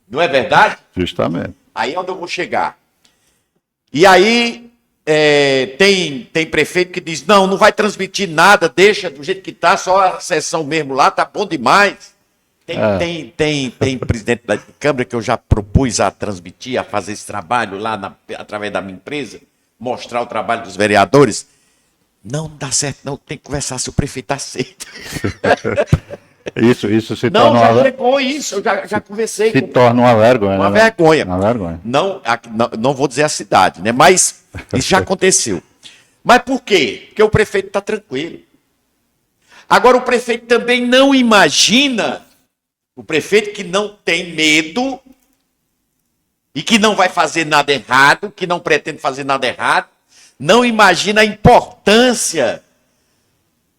Não é verdade? Justamente. Aí é onde eu vou chegar. E aí tem prefeito que diz, não vai transmitir nada, deixa do jeito que está, só a sessão mesmo lá, tá bom demais. Tem presidente da Câmara que eu já propus a transmitir, a fazer esse trabalho lá através da minha empresa, mostrar o trabalho dos vereadores. Não dá certo, não, tem que conversar se o prefeito aceita. Isso se Não, torna já chegou isso, eu já conversei. Se torna uma vergonha. Uma né? vergonha. Uma vergonha. Não vou dizer a cidade, né? Mas isso já aconteceu. Mas por quê? Porque o prefeito está tranquilo. Agora, o prefeito também não imagina, o prefeito que não tem medo e que não vai fazer nada errado, que não pretende fazer nada errado, não imagina a importância,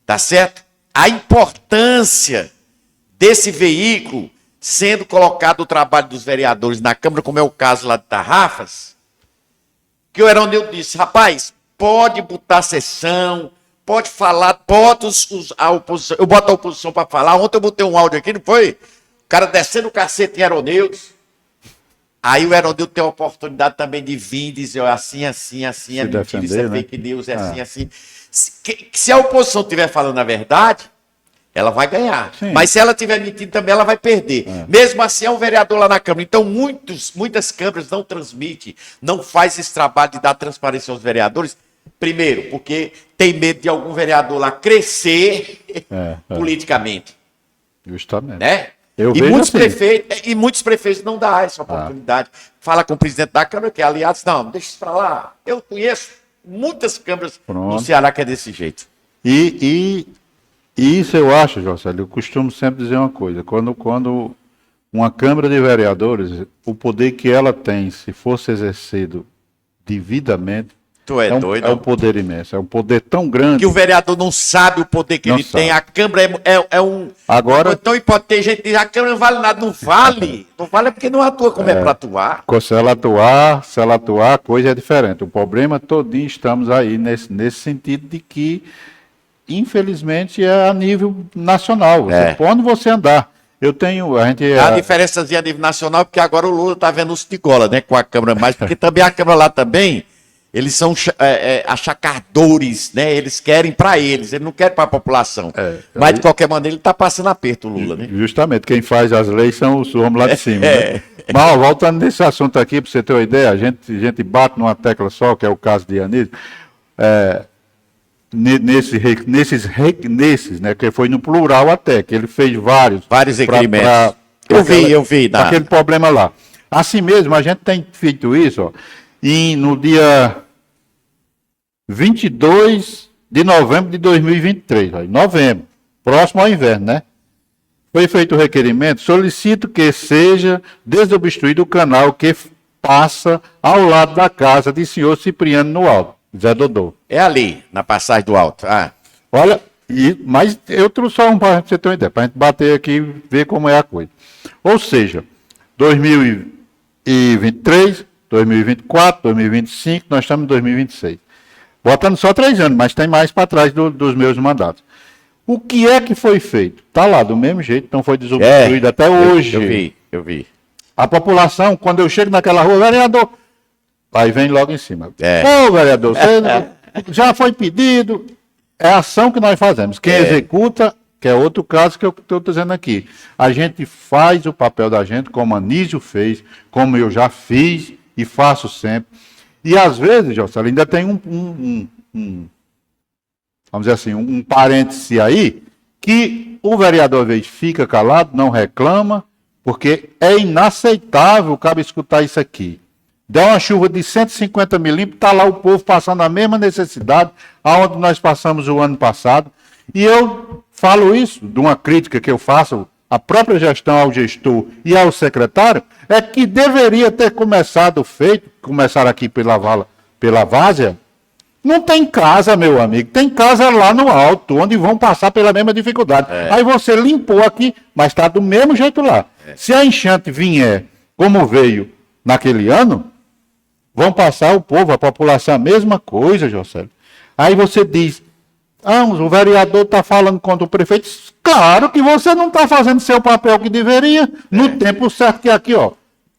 tá certo? A importância desse veículo sendo colocado o trabalho dos vereadores na Câmara, como é o caso lá de Tarrafas, que o Herondeu disse, rapaz, pode botar sessão, pode falar, a oposição, eu boto a oposição para falar. Ontem eu botei um áudio aqui, não foi? O cara descendo o cacete em Herondeu. Aí o Herondeu tem a oportunidade também de vir e dizer, assim, é mentira, defender, isso é né? fake news, assim. Se a oposição estiver falando a verdade, ela vai ganhar. Sim. Mas se ela estiver mentindo também, ela vai perder. Mesmo assim, é um vereador lá na Câmara. Então, muitas câmaras não transmitem, não faz esse trabalho de dar transparência aos vereadores. Primeiro, porque tem medo de algum vereador lá crescer politicamente. Justamente. Né? Eu E vejo muitos prefeitos não dão essa oportunidade. Fala com o presidente da Câmara, que é aliado, não, deixa isso para lá. Eu conheço muitas câmaras no Ceará que é desse jeito. E isso eu acho, Josélio, eu costumo sempre dizer uma coisa, quando uma Câmara de Vereadores, o poder que ela tem, se fosse exercido devidamente, Doido. é um poder imenso, é um poder tão grande. Que o vereador não sabe o poder que Não ele sabe. tem. A Câmara é um... Agora, Então pode ter gente que diz, a Câmara não vale nada. Não vale. Não vale é porque não atua como é para atuar. se ela atuar, a coisa é diferente. O problema todinho estamos aí nesse sentido de que, infelizmente, é a nível nacional. Por onde você andar. A diferençazinha a nível nacional, porque agora o Lula está vendo os tigola, né, com a Câmara mais, porque também a Câmara lá também, eles são achacadores, né? Eles querem para eles não querem para a população. Mas, de qualquer maneira, ele está passando aperto, o Lula, né? Justamente, quem faz as leis são os homens lá de cima. Né? Mas, voltando nesse assunto aqui, para você ter uma ideia, a gente bate numa tecla só, que é o caso de Anísio, nesses, né, que foi no plural até, que ele fez vários requerimentos. Eu vi. Aquele problema lá. Assim mesmo, a gente tem feito isso, ó, e no dia 22 de novembro de 2023, ó, novembro, próximo ao inverno, né? Foi feito o requerimento, solicito que seja desobstruído o canal que passa ao lado da casa de senhor Cipriano no Alto, Zé Dodô. É ali, na passagem do Alto. Ah, Olha, mas eu trouxe só um para você ter uma ideia, para a gente bater aqui e ver como é a coisa. Ou seja, 2023, 2024, 2025, nós estamos em 2026. Botando só 3 anos, mas tem mais para trás dos meus mandatos. O que é que foi feito? Está lá, do mesmo jeito, não foi desobstruído até hoje. Eu vi. A população, quando eu chego naquela rua, vereador, aí vem logo em cima. Ô, vereador, você já foi pedido, é a ação que nós fazemos. Quem executa, que é outro caso que eu estou dizendo aqui. A gente faz o papel da gente, como a Anísio fez, como eu já fiz e faço sempre. E às vezes, José, ainda tem vamos dizer assim, um parêntese aí, que o vereador às vezes fica calado, não reclama, porque é inaceitável, cabe escutar isso aqui. Dá uma chuva de 150 milímetros, está lá o povo passando a mesma necessidade, aonde nós passamos o ano passado. E eu falo isso, de uma crítica que eu faço à própria gestão, ao gestor e ao secretário, é que deveria ter começar aqui pela várzea. Não tem casa, meu amigo, tem casa lá no alto, onde vão passar pela mesma dificuldade. Aí você limpou aqui, mas está do mesmo jeito lá. Se a enchente vier como veio naquele ano, vão passar o povo, a população, a mesma coisa, José. Aí você diz, o vereador está falando contra o prefeito. Claro que você não está fazendo seu papel que deveria, no tempo certo que é aqui, ó.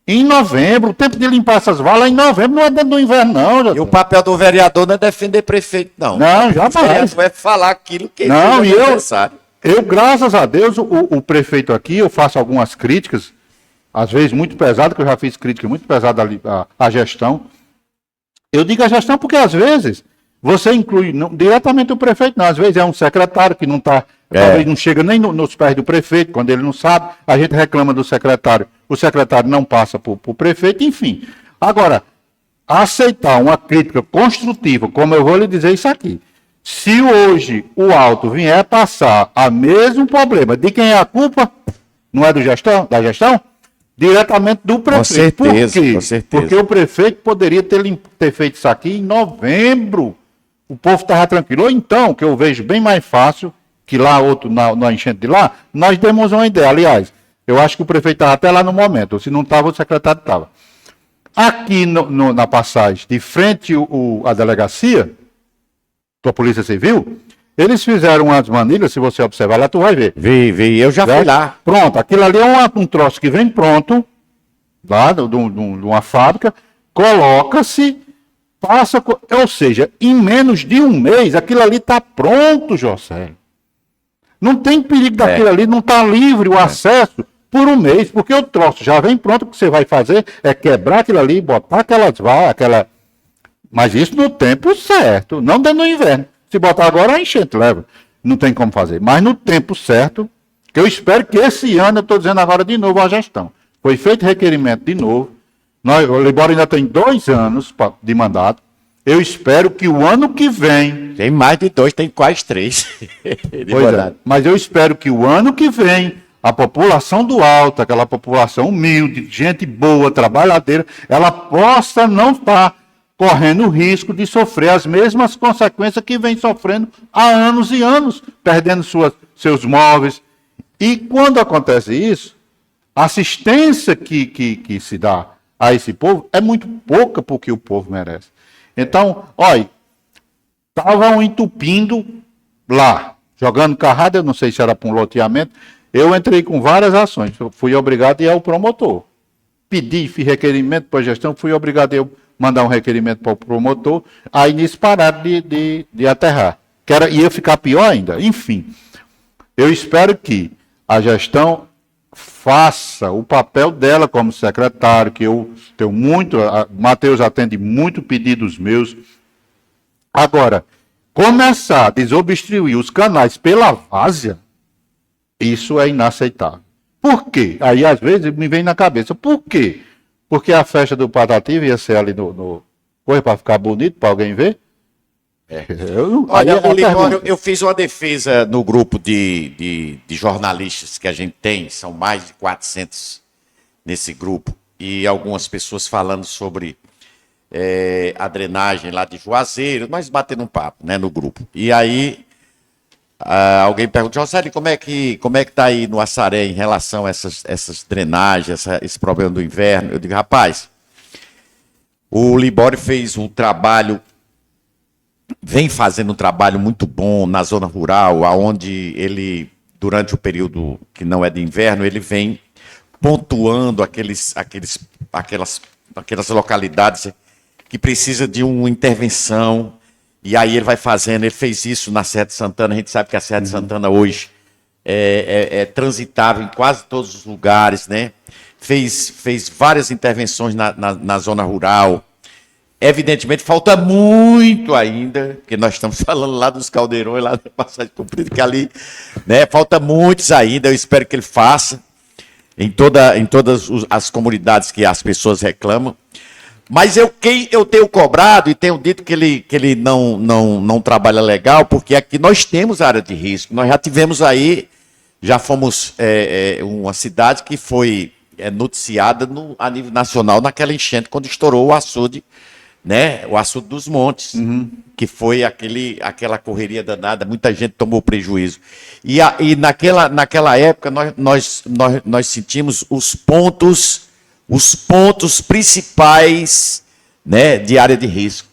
Em novembro, o tempo de limpar essas valas, em novembro, não é dentro do inverno, não. José. E o papel do vereador não é defender prefeito, não. Não, jamais. O vereador é falar aquilo que não, é necessário. Eu, graças a Deus, o prefeito aqui, eu faço algumas críticas, às vezes muito pesado, que eu já fiz crítica muito pesada à gestão. Eu digo a gestão porque, às vezes, você inclui diretamente o prefeito, não. Às vezes é um secretário que não está, talvez não chega nem nos pés do prefeito, quando ele não sabe, a gente reclama do secretário, o secretário não passa para o prefeito, enfim. Agora, aceitar uma crítica construtiva, como eu vou lhe dizer isso aqui, se hoje o Alto vier passar a mesmo problema, de quem é a culpa? Não é da gestão? Diretamente do prefeito. Com certeza, Por quê? com certeza. Porque o prefeito poderia ter feito isso aqui em novembro. O povo estava tranquilo. Ou então, que eu vejo bem mais fácil, que lá outro, na enchente de lá, nós demos uma ideia. Aliás, eu acho que o prefeito estava até lá no momento. Se não estava, o secretário estava. Aqui na passagem, de frente à delegacia, da Polícia Civil, eles fizeram umas manilhas, se você observar lá, tu vai ver. Vi, eu já fui lá. Pronto, aquilo ali é um troço que vem pronto, lá de uma fábrica, coloca-se, passa, ou seja, em menos de um mês, aquilo ali está pronto, José. Não tem perigo daquilo ali, não está livre o acesso por um mês, porque o troço já vem pronto, o que você vai fazer é quebrar aquilo ali, botar aquelas valas, mas isso no tempo certo, não dentro do inverno. Se botar agora, a enchente leva. Não tem como fazer. Mas no tempo certo, que eu espero que esse ano, eu estou dizendo agora de novo a gestão. Foi feito requerimento de novo. O Libório ainda tem 2 anos de mandato. Eu espero que o ano que vem... Tem mais de 2, tem quase 3. Pois é, mas eu espero que o ano que vem, a população do Alto, aquela população humilde, gente boa, trabalhadeira, ela possa não estar correndo o risco de sofrer as mesmas consequências que vem sofrendo há anos e anos, perdendo seus móveis. E quando acontece isso, a assistência que se dá a esse povo é muito pouca para o que o povo merece. Então, olha, estavam entupindo lá, jogando carrada, eu não sei se era para um loteamento, eu entrei com várias ações, fui obrigado a ir ao promotor. Fiz requerimento para a gestão, fui obrigado a mandar um requerimento para o promotor, aí nisso pararam de aterrar. Ia ficar pior ainda. Enfim, eu espero que a gestão faça o papel dela como secretário, que eu tenho muito, Matheus atende muito pedidos meus. Agora, começar a desobstruir os canais pela várzea, isso é inaceitável. Por quê? Aí, às vezes, me vem na cabeça, por quê? Porque a festa do Patativa ia ser ali coisa para ficar bonito, para alguém ver? Olha, o Libório, eu fiz uma defesa no grupo de jornalistas que a gente tem, são mais de 400 nesse grupo, e algumas pessoas falando sobre a drenagem lá de Juazeiro, nós batendo um papo, né, no grupo. E aí alguém perguntou, José, como é que tá aí no Assaré em relação a essas drenagens, esse problema do inverno? Eu digo, rapaz, o Libório fez um trabalho, vem fazendo um trabalho muito bom na zona rural, onde ele, durante o período que não é de inverno, ele vem pontuando aquelas localidades que precisa de uma intervenção, e aí ele vai fazendo, ele fez isso na Serra de Santana, a gente sabe que a Serra de Santana hoje é transitável em quase todos os lugares, né? Fez várias intervenções na zona rural. Evidentemente, falta muito ainda, porque nós estamos falando lá dos caldeirões, lá da Passagem Comprida, que ali, né, falta muitos ainda, eu espero que ele faça em todas as comunidades que as pessoas reclamam. Mas eu tenho cobrado e tenho dito que ele não trabalha legal, porque aqui nós temos área de risco. Nós já tivemos aí, já fomos uma cidade que foi noticiada a nível nacional naquela enchente, quando estourou o açude, né? O açude dos Montes, que foi aquela correria danada, muita gente tomou prejuízo. E naquela época nós sentimos os pontos principais, né, de área de risco.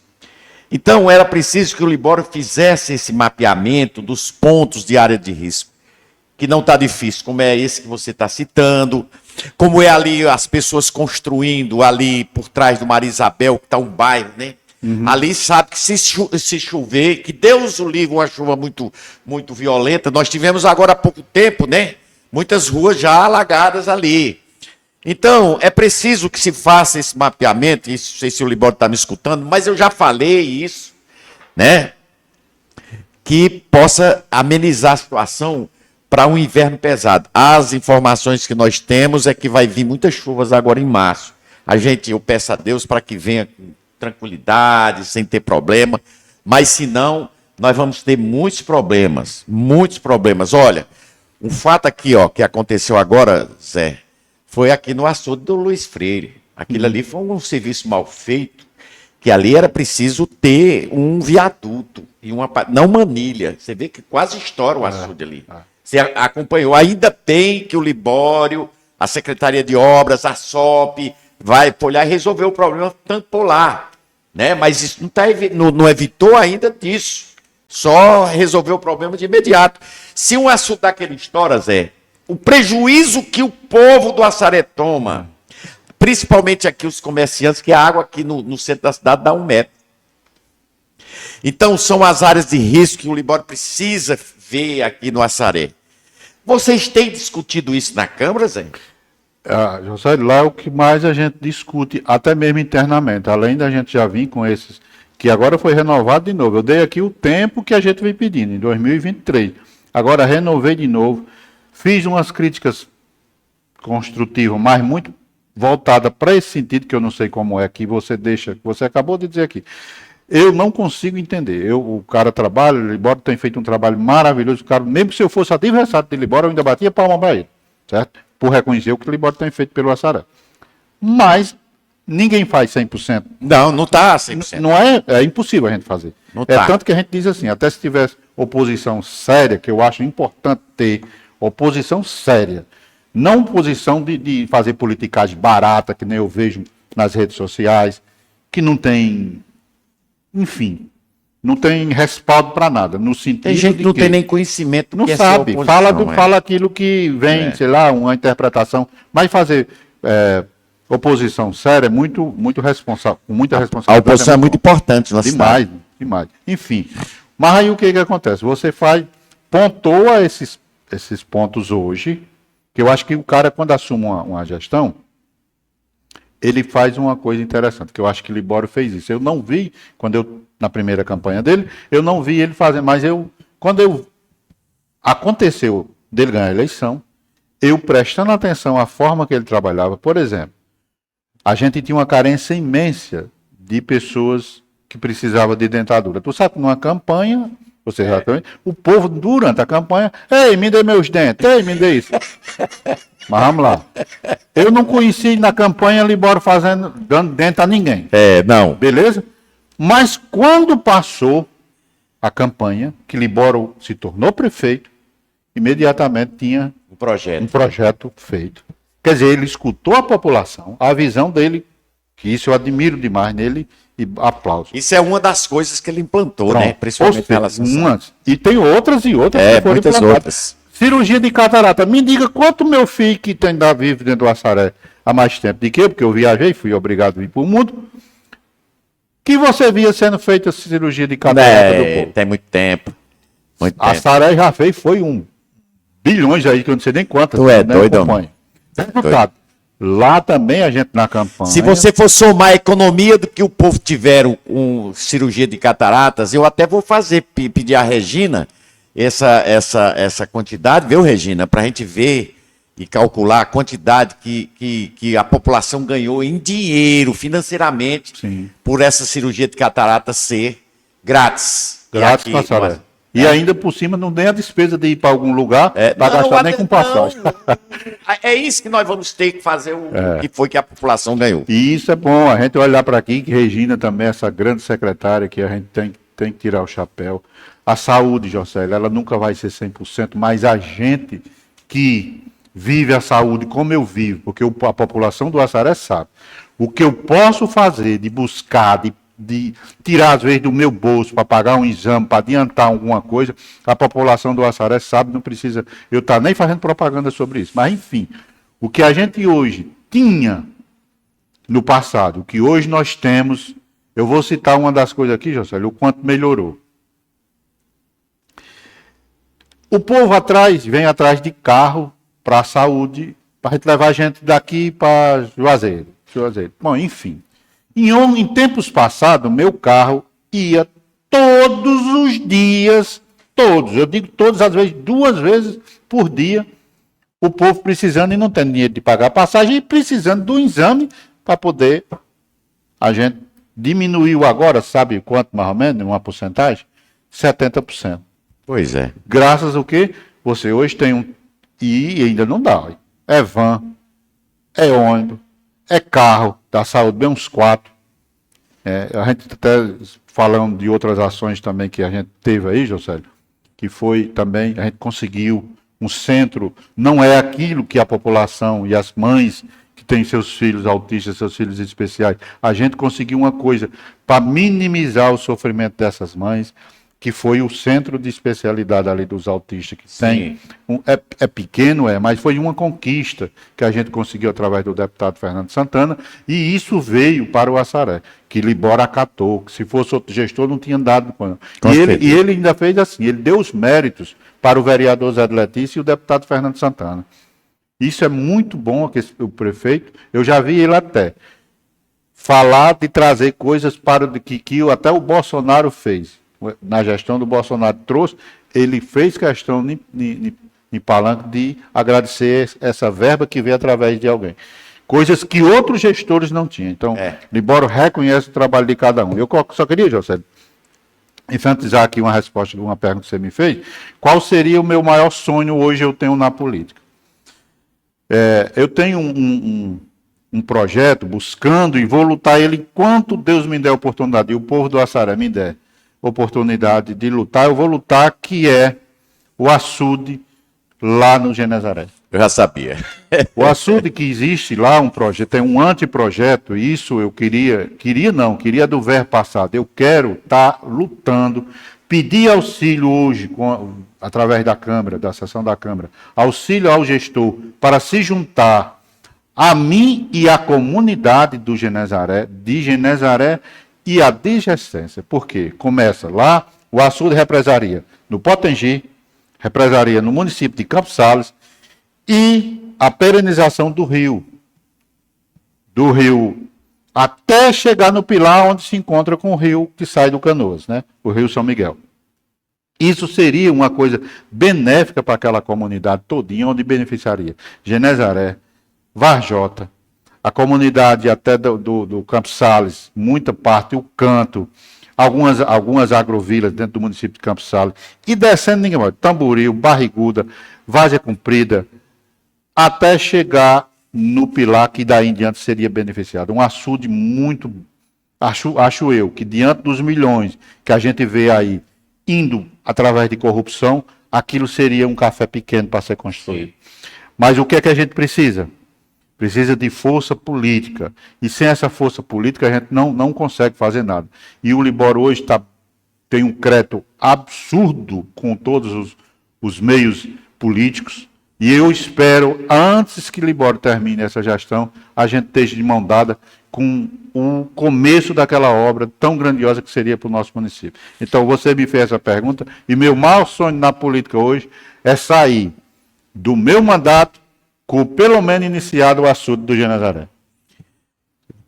Então era preciso que o Libório fizesse esse mapeamento dos pontos de área de risco, que não está difícil, como é esse que você está citando, como é ali as pessoas construindo ali por trás do Maria Isabel, que está um bairro, né? Ali sabe que se chover, que Deus o livre, uma chuva muito, muito violenta, nós tivemos agora há pouco tempo, né? Muitas ruas já alagadas ali. Então, é preciso que se faça esse mapeamento, não sei se o Libório está me escutando, mas eu já falei isso, né? Que possa amenizar a situação para um inverno pesado. As informações que nós temos é que vai vir muitas chuvas agora em março. Eu peço a Deus para que venha com tranquilidade, sem ter problema, mas se não, nós vamos ter muitos problemas, muitos problemas. Olha, um fato aqui, ó, que aconteceu agora, Zé, foi aqui no açude do Luiz Freire. Aquilo ali foi um serviço mal feito, que ali era preciso ter um viaduto, não manilha. Você vê que quase estoura o açude ali. Você acompanhou. Ainda tem que o Libório, a Secretaria de Obras, a SOP, vai olhar e resolver o problema tanto por lá. Né? Mas isso não evitou ainda disso. Só resolveu o problema de imediato. Se um açude daquele estoura, Zé, o prejuízo que o povo do Assaré toma, principalmente aqui os comerciantes, que a água aqui no centro da cidade dá 1 metro. Então são as áreas de risco que o Libório precisa ver aqui no Assaré. Vocês têm discutido isso na Câmara, Zé? José, lá é o que mais a gente discute, até mesmo internamente, além da gente já vir com esses, que agora foi renovado de novo. Eu dei aqui o tempo que a gente vem pedindo, em 2023. Agora renovei de novo. Fiz umas críticas construtivas, mas muito voltada para esse sentido, que eu não sei como é, que você acabou de dizer aqui. Eu não consigo entender. O cara trabalha, o Libório tem feito um trabalho maravilhoso. O cara, mesmo se eu fosse adversário de Libório, eu ainda batia palma para ele, certo? Por reconhecer o que o Libório tem feito pelo Assaré. Mas ninguém faz 100%. Não está 100%. Não é impossível a gente fazer. Não tá. Tanto que a gente diz assim, até se tivesse oposição séria, que eu acho importante ter oposição séria, não oposição de fazer politicagem barata, que nem eu vejo nas redes sociais, que não tem, enfim, não tem respaldo para nada, no sentido tem gente que não tem nem conhecimento. Não sabe, fala aquilo que vem, sei lá, uma interpretação, mas fazer oposição séria é muito responsável, com muita responsabilidade. A oposição é muito importante na cidade. Demais. Enfim, mas aí o que acontece? Você pontua esses pontos hoje, que eu acho que o cara, quando assume uma gestão, ele faz uma coisa interessante, que eu acho que Libório fez isso. Eu não vi, na primeira campanha dele, eu não vi ele fazer, mas quando aconteceu dele ganhar a eleição, eu prestando atenção à forma que ele trabalhava, por exemplo, a gente tinha uma carência imensa de pessoas que precisavam de dentadura. Tu sabe que numa campanha, você já também, o povo, durante a campanha, ei, me dê meus dentes, ei, me dê isso. Mas vamos lá. Eu não conheci na campanha Libório dando dente a ninguém. Não. Beleza? Mas quando passou a campanha, que Libório se tornou prefeito, imediatamente tinha O projeto. um projeto feito. Quer dizer, ele escutou a população, a visão dele, que isso eu admiro demais nele, e aplauso. Isso é uma das coisas que ele implantou, Pronto. né? Principalmente em relação E tem outras e outras a... que foram muitas implantadas. outras. Cirurgia de catarata. Me diga quanto meu filho que ainda vive dentro do Assaré há mais tempo. De quê? Porque eu viajei, fui obrigado a ir para o mundo. Que você via sendo feita a cirurgia de catarata do povo. Tem muito tempo. Muito A tempo. Assaré já fez, foi bilhões aí, que eu não sei nem quantas. Tu é né, doido, acompanho. Deputado, lá também a gente na campanha... Se você for somar a economia do que o povo tiveram com cirurgia de cataratas, eu até vou pedir a Regina essa quantidade, viu, Regina? Para a gente ver e calcular a quantidade que a população ganhou em dinheiro, financeiramente, Sim. por essa cirurgia de cataratas ser grátis. Grátis E para aqui, Assaré. E ainda por cima não tem a despesa de ir para algum lugar para gastar nem com passagem. É isso que nós vamos ter que fazer o que foi que a população ganhou. E isso é bom, a gente olhar para aqui, que Regina também, essa grande secretária que a gente tem que tirar o chapéu. A saúde, Jocélio, ela nunca vai ser 100%, mas a gente que vive a saúde como eu vivo, porque a população do Assaré sabe, o que eu posso fazer de buscar, de tirar às vezes do meu bolso para pagar um exame, para adiantar alguma coisa, a população do Assaré sabe, não precisa eu estar nem fazendo propaganda sobre isso. Mas enfim, o que a gente hoje tinha no passado, o que hoje nós temos, eu vou citar uma das coisas aqui, Jocélio, o quanto melhorou. O povo vem atrás de carro para a saúde, para a gente levar a gente daqui para Juazeiro. Bom, enfim. Em tempos passados, meu carro ia todos os dias, eu digo todos, às vezes 2 vezes por dia, o povo precisando e não tendo dinheiro de pagar a passagem e precisando do exame para poder, a gente diminuiu agora, sabe quanto mais ou menos, uma porcentagem? 70%. Pois é. Graças ao que você hoje tem e ainda não dá. É van, é ônibus, é carro da saúde, bem uns 4. A gente até falando de outras ações também que a gente teve aí, Jocélio, que foi também, a gente conseguiu um centro, não é aquilo que a população e as mães que têm seus filhos autistas, seus filhos especiais, a gente conseguiu uma coisa para minimizar o sofrimento dessas mães, que foi o centro de especialidade ali dos autistas, que tem, é pequeno, mas foi uma conquista que a gente conseguiu através do deputado Fernando Santana, e isso veio para o Assaré, que Libório acatou, que se fosse outro gestor não tinha dado. E ele ainda fez assim, ele deu os méritos para o vereador Zé de Letícia e o deputado Fernando Santana. Isso é muito bom, que o prefeito, eu já vi ele até falar de trazer coisas para que até o Bolsonaro fez. Na gestão do Bolsonaro trouxe, ele fez questão em palanque de agradecer essa verba que veio através de alguém. Coisas que outros gestores não tinham. Então, Libório reconhece o trabalho de cada um. Eu só queria, José, enfatizar aqui uma resposta de uma pergunta que você me fez. Qual seria o meu maior sonho hoje eu tenho na política? Eu tenho um projeto buscando e vou lutar ele enquanto Deus me der a oportunidade e o povo do Assaré me der oportunidade de lutar, eu vou lutar, que é o açude lá no Genezaré. Eu já sabia. O açude que existe lá, um projeto, tem um anteprojeto, isso eu queria do verbo passado, eu quero estar lutando, pedir auxílio hoje, através da Câmara, da sessão da Câmara, auxílio ao gestor, para se juntar a mim e à comunidade do Genezaré, de Genezaré, e a digestência. Por quê? Começa lá, o açude represaria no Potengi, represaria no município de Campos Sales, e a perenização do rio até chegar no pilar onde se encontra com o rio que sai do Canoas, né? O rio São Miguel. Isso seria uma coisa benéfica para aquela comunidade todinha, onde beneficiaria Genezaré, Varjota, a comunidade até do Campos Sales, muita parte, o Canto, algumas agrovilas dentro do município de Campos Sales, e descendo ninguém mais, Tamboril, Barriguda, Várzea Comprida, até chegar no Pilar, que daí em diante seria beneficiado. Um açude muito, acho eu, que diante dos milhões que a gente vê aí, indo através de corrupção, aquilo seria um café pequeno para ser construído. Sim. Mas o que é que a gente precisa? Precisa de força política. E sem essa força política, a gente não consegue fazer nada. E o Libório hoje tem um crédito absurdo com todos os meios políticos. E eu espero, antes que Libório termine essa gestão, a gente esteja de mão dada com o começo daquela obra tão grandiosa que seria para o nosso município. Então, você me fez essa pergunta, e meu maior sonho na política hoje é sair do meu mandato com pelo menos iniciado o assunto do Genezaré.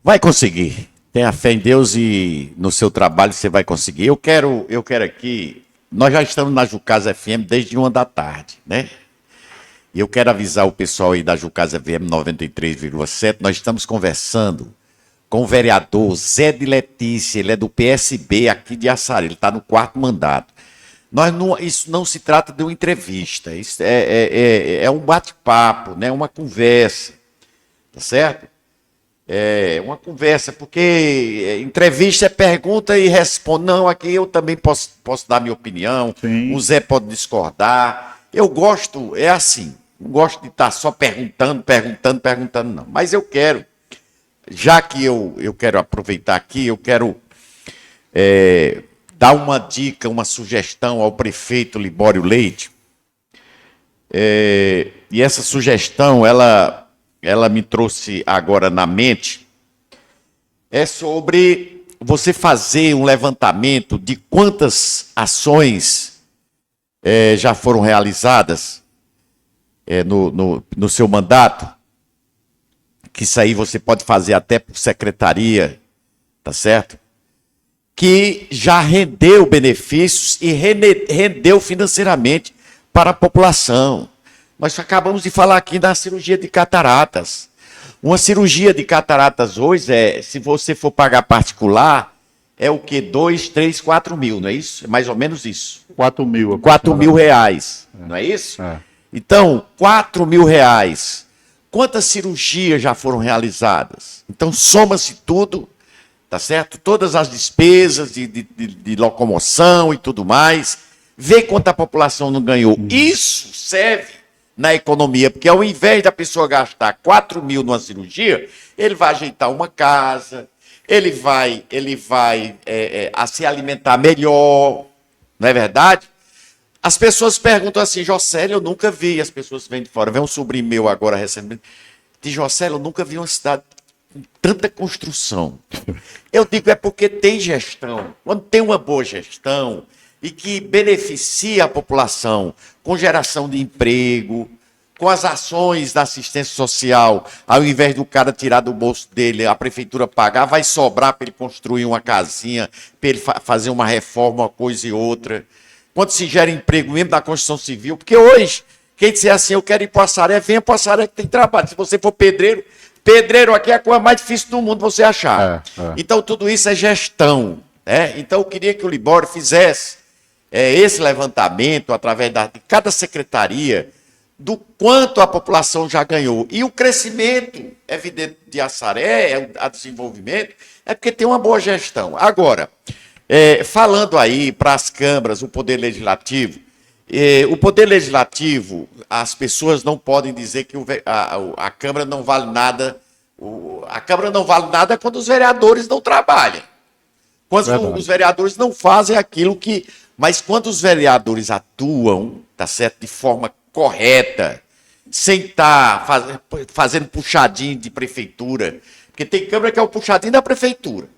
Vai conseguir. Tenha fé em Deus e no seu trabalho você vai conseguir. Eu quero aqui, nós já estamos na Jucasa FM desde 1 da tarde, né? E eu quero avisar o pessoal aí da Jucasa FM 93,7, nós estamos conversando com o vereador Zé de Letícia, ele é do PSB aqui de Açaré, ele está no 4º mandato. Isso não se trata de uma entrevista, isso é um bate-papo, né? Uma conversa, tá certo? É uma conversa, porque entrevista é pergunta e responde. Não, aqui eu também posso dar minha opinião, sim. O Zé pode discordar. Eu gosto, é assim, não gosto de estar só perguntando, não. Mas eu quero, já que eu quero aproveitar aqui, eu quero dar uma dica, uma sugestão ao prefeito Libório Leite. E essa sugestão, ela me trouxe agora na mente, é sobre você fazer um levantamento de quantas ações já foram realizadas no seu mandato, que isso aí você pode fazer até por secretaria, tá certo? Que já rendeu benefícios e rendeu financeiramente para a população. Nós acabamos de falar aqui da cirurgia de cataratas. Uma cirurgia de cataratas hoje, se você for pagar particular, é o quê? 2, 3, 4 mil, não é isso? É mais ou menos isso. 4 mil. 4 mil reais, não é isso? Então, 4 mil reais. Quantas cirurgias já foram realizadas? Então, soma-se tudo, tá certo? Todas as despesas de locomoção e tudo mais. Vê quanto a população não ganhou. Isso serve na economia, porque ao invés da pessoa gastar 4 mil numa cirurgia, ele vai ajeitar uma casa, ele vai se alimentar melhor, não é verdade? As pessoas perguntam assim, Jocélio, eu nunca vi, as pessoas vêm de fora, vem um sobrinho meu agora recentemente, de Jocélio, eu nunca vi uma cidade com tanta construção. Eu digo, é porque tem gestão. Quando tem uma boa gestão e que beneficia a população com geração de emprego, com as ações da assistência social, ao invés do cara tirar do bolso dele, a prefeitura pagar, vai sobrar para ele construir uma casinha, para ele fazer uma reforma, uma coisa e outra. Quando se gera emprego mesmo da construção civil, porque hoje, quem disser assim, eu quero ir para o Açaré, venha para o Açaré que tem trabalho. Se você for pedreiro aqui é a coisa mais difícil do mundo você achar. Então, tudo isso é gestão. Né? Então, eu queria que o Libório fizesse esse levantamento, através de cada secretaria, do quanto a população já ganhou. E o crescimento, evidente, de Açaré, a desenvolvimento, é porque tem uma boa gestão. Agora, falando aí para as câmaras, o Poder Legislativo, as pessoas não podem dizer que a Câmara não vale nada. A Câmara não vale nada quando os vereadores não trabalham. Quando os vereadores não fazem aquilo que... Mas quando os vereadores atuam, tá certo, de forma correta, sem estar fazendo puxadinho de prefeitura, porque tem Câmara que é o puxadinho da prefeitura,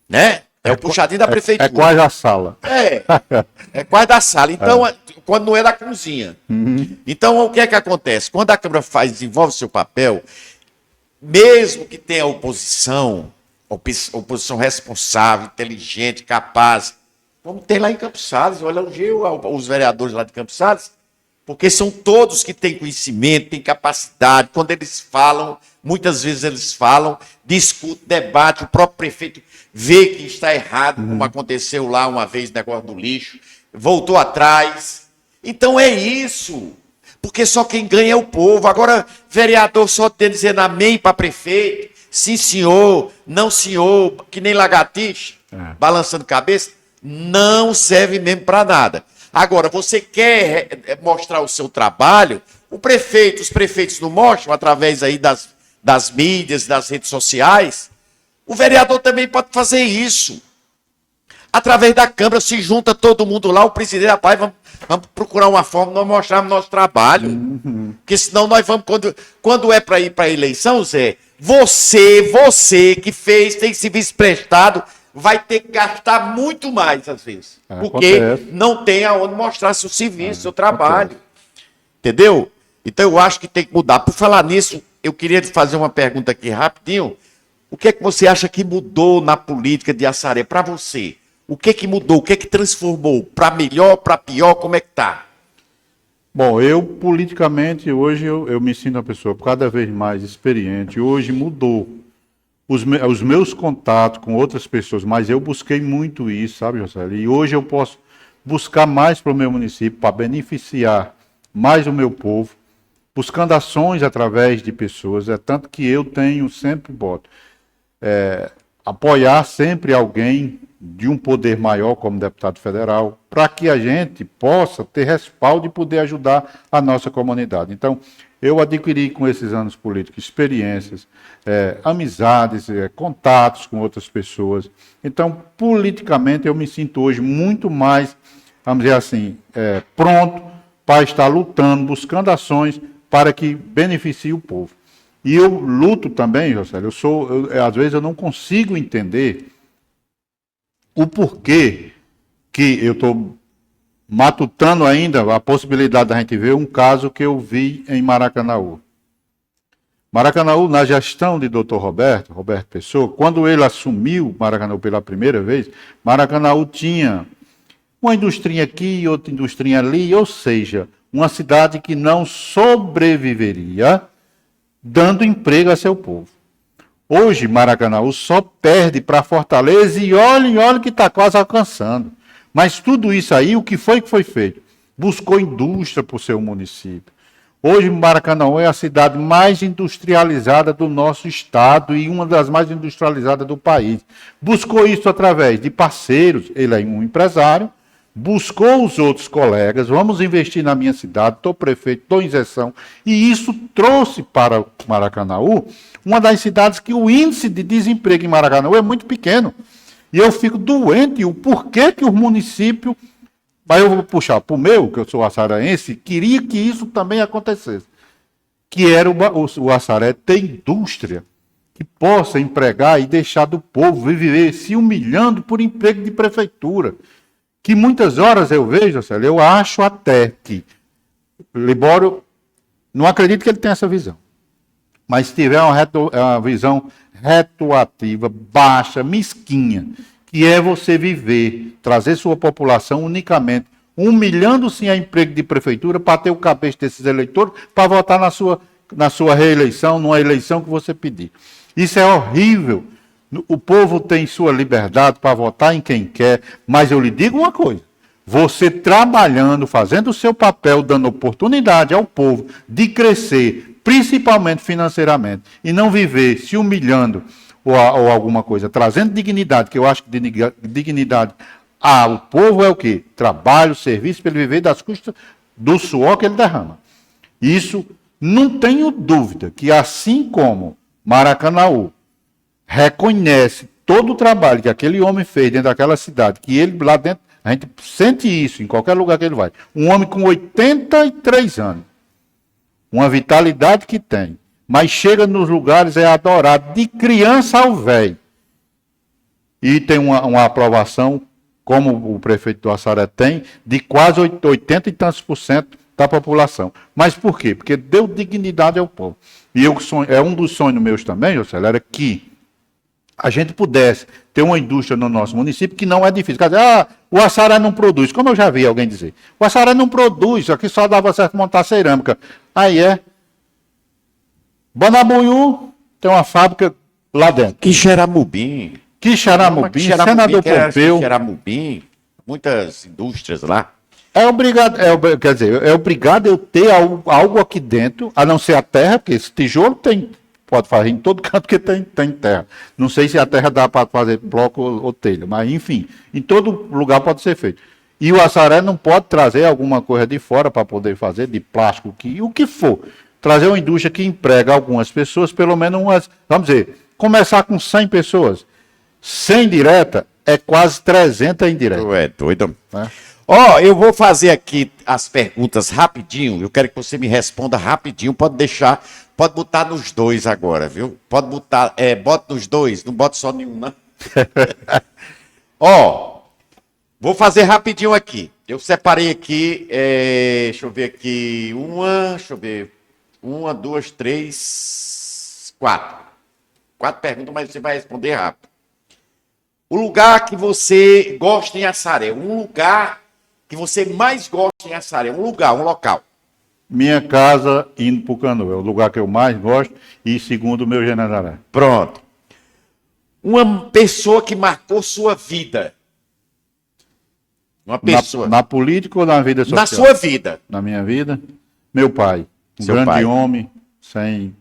né? É o puxadinho da prefeitura. É quase a sala. É quase da sala. Então, quando não é da cozinha. Então, o que é que acontece? Quando a Câmara desenvolve seu papel, mesmo que tenha oposição responsável, inteligente, capaz, como tem lá em Campos Sales. Eu elogio os vereadores lá de Campos Sales, porque são todos que têm conhecimento, têm capacidade. Quando eles falam, muitas vezes eles falam, discutem, debatem, o próprio prefeito vê que está errado, como aconteceu lá uma vez no negócio do lixo, voltou atrás. Então é isso, porque só quem ganha é o povo. Agora, vereador só tem dizendo amém para prefeito, sim senhor, não senhor, que nem lagartixa, balançando cabeça, não serve mesmo para nada. Agora, você quer mostrar o seu trabalho, os prefeitos não mostram através aí das mídias, das redes sociais. O vereador também pode fazer isso. Através da Câmara, se junta todo mundo lá, o presidente, rapaz, vamos procurar uma forma de nós mostrarmos nosso trabalho. Porque senão nós vamos, quando é para ir para a eleição, Zé, você que fez, tem serviço prestado, vai ter que gastar muito mais, às vezes. Porque não tem aonde mostrar seu serviço, seu trabalho. Entendeu? Então eu acho que tem que mudar. Por falar nisso, eu queria te fazer uma pergunta aqui rapidinho. O que é que você acha que mudou na política de Assaré para você? O que é que mudou? O que é que transformou? Para melhor, para pior? Como é que tá? Bom, eu politicamente, hoje eu me sinto uma pessoa cada vez mais experiente. Hoje mudou os meus contatos com outras pessoas, mas eu busquei muito isso, sabe, José? E hoje eu posso buscar mais para o meu município, para beneficiar mais o meu povo, buscando ações através de pessoas. É tanto que eu tenho sempre apoiar sempre alguém de um poder maior como deputado federal, para que a gente possa ter respaldo e poder ajudar a nossa comunidade. Então, eu adquiri com esses anos políticos experiências, amizades, contatos com outras pessoas. Então, politicamente, eu me sinto hoje muito mais, vamos dizer assim, pronto para estar lutando, buscando ações para que beneficie o povo. E eu luto também, José, às vezes eu não consigo entender o porquê que eu estou matutando ainda a possibilidade da gente ver um caso que eu vi em Maracanaú. Maracanaú, na gestão de Dr. Roberto Pessoa, quando ele assumiu Maracanaú pela primeira vez, Maracanaú tinha uma indústria aqui, outra indústria ali, ou seja, uma cidade que não sobreviveria dando emprego a seu povo. Hoje, Maracanaú só perde para Fortaleza e olha que está quase alcançando. Mas tudo isso aí, o que foi feito? Buscou indústria para o seu município. Hoje, Maracanaú é a cidade mais industrializada do nosso estado e uma das mais industrializadas do país. Buscou isso através de parceiros, ele é um empresário, buscou os outros colegas, vamos investir na minha cidade, estou prefeito, estou em isenção, e isso trouxe para Maracanaú uma das cidades que o índice de desemprego em Maracanaú é muito pequeno. E eu fico doente, o porquê que o município, mas eu vou puxar para o meu, que eu sou açaraense, queria que isso também acontecesse. Que era o Assaré ter indústria que possa empregar e deixar do povo viver se humilhando por emprego de prefeitura. Que muitas horas eu vejo, Célio, eu acho até que Libório, não acredito que ele tenha essa visão, mas se tiver uma visão retroativa, baixa, mesquinha, que é você viver, trazer sua população unicamente, humilhando-se a emprego de prefeitura para ter o cabeça desses eleitores, para votar na sua reeleição, numa eleição que você pedir. Isso é horrível. O povo tem sua liberdade para votar em quem quer, mas eu lhe digo uma coisa, você trabalhando, fazendo o seu papel, dando oportunidade ao povo de crescer, principalmente financeiramente, e não viver se humilhando ou alguma coisa, trazendo dignidade, que eu acho que dignidade ao povo é o quê? Trabalho, serviço, para ele viver das custas do suor que ele derrama. Isso, não tenho dúvida que assim como Maracanaú reconhece todo o trabalho que aquele homem fez dentro daquela cidade, que ele lá dentro, a gente sente isso em qualquer lugar que ele vai. Um homem com 83 anos, uma vitalidade que tem, mas chega nos lugares, é adorado, de criança ao velho. E tem uma aprovação, como o prefeito do Assaré tem, de quase 80 e tantos % da população. Mas por quê? Porque deu dignidade ao povo. E um dos sonhos meus também, José, era que a gente pudesse ter uma indústria no nosso município que não é difícil. Quer dizer, o Açaré não produz, como eu já vi alguém dizer. O Açaré não produz, aqui só dava certo montar cerâmica. Aí Banabuiú tem uma fábrica lá dentro. Quixeramobim, Senador Pompeu. Quixeramobim, muitas indústrias lá. É obrigado eu ter algo aqui dentro, a não ser a terra, porque esse tijolo pode fazer em todo canto que tem terra. Não sei se a terra dá para fazer bloco ou telha, mas enfim, em todo lugar pode ser feito. E o Açaré não pode trazer alguma coisa de fora para poder fazer, de plástico, o que for. Trazer uma indústria que emprega algumas pessoas, pelo menos umas, vamos dizer, começar com 100 pessoas. 100 direta é quase 300 indireta. Tu é doido. Né? Eu vou fazer aqui as perguntas rapidinho. Eu quero que você me responda rapidinho. Pode botar nos dois agora, viu? Pode botar, bota nos dois, não bota só nenhum, né? Vou fazer rapidinho aqui. Eu separei aqui, deixa eu ver aqui, uma, duas, três, quatro. 4 perguntas, mas você vai responder rápido. O lugar que você gosta em Açaré, um lugar que você mais gosta em Açaré, um local. Minha casa indo para o Canoa, é o lugar que eu mais gosto e segundo o meu Generalé. Pronto. Uma pessoa que marcou sua vida. Uma pessoa. Na política ou na vida social? Na sua vida. Na minha vida, meu pai. Um Seu grande pai. homem, sem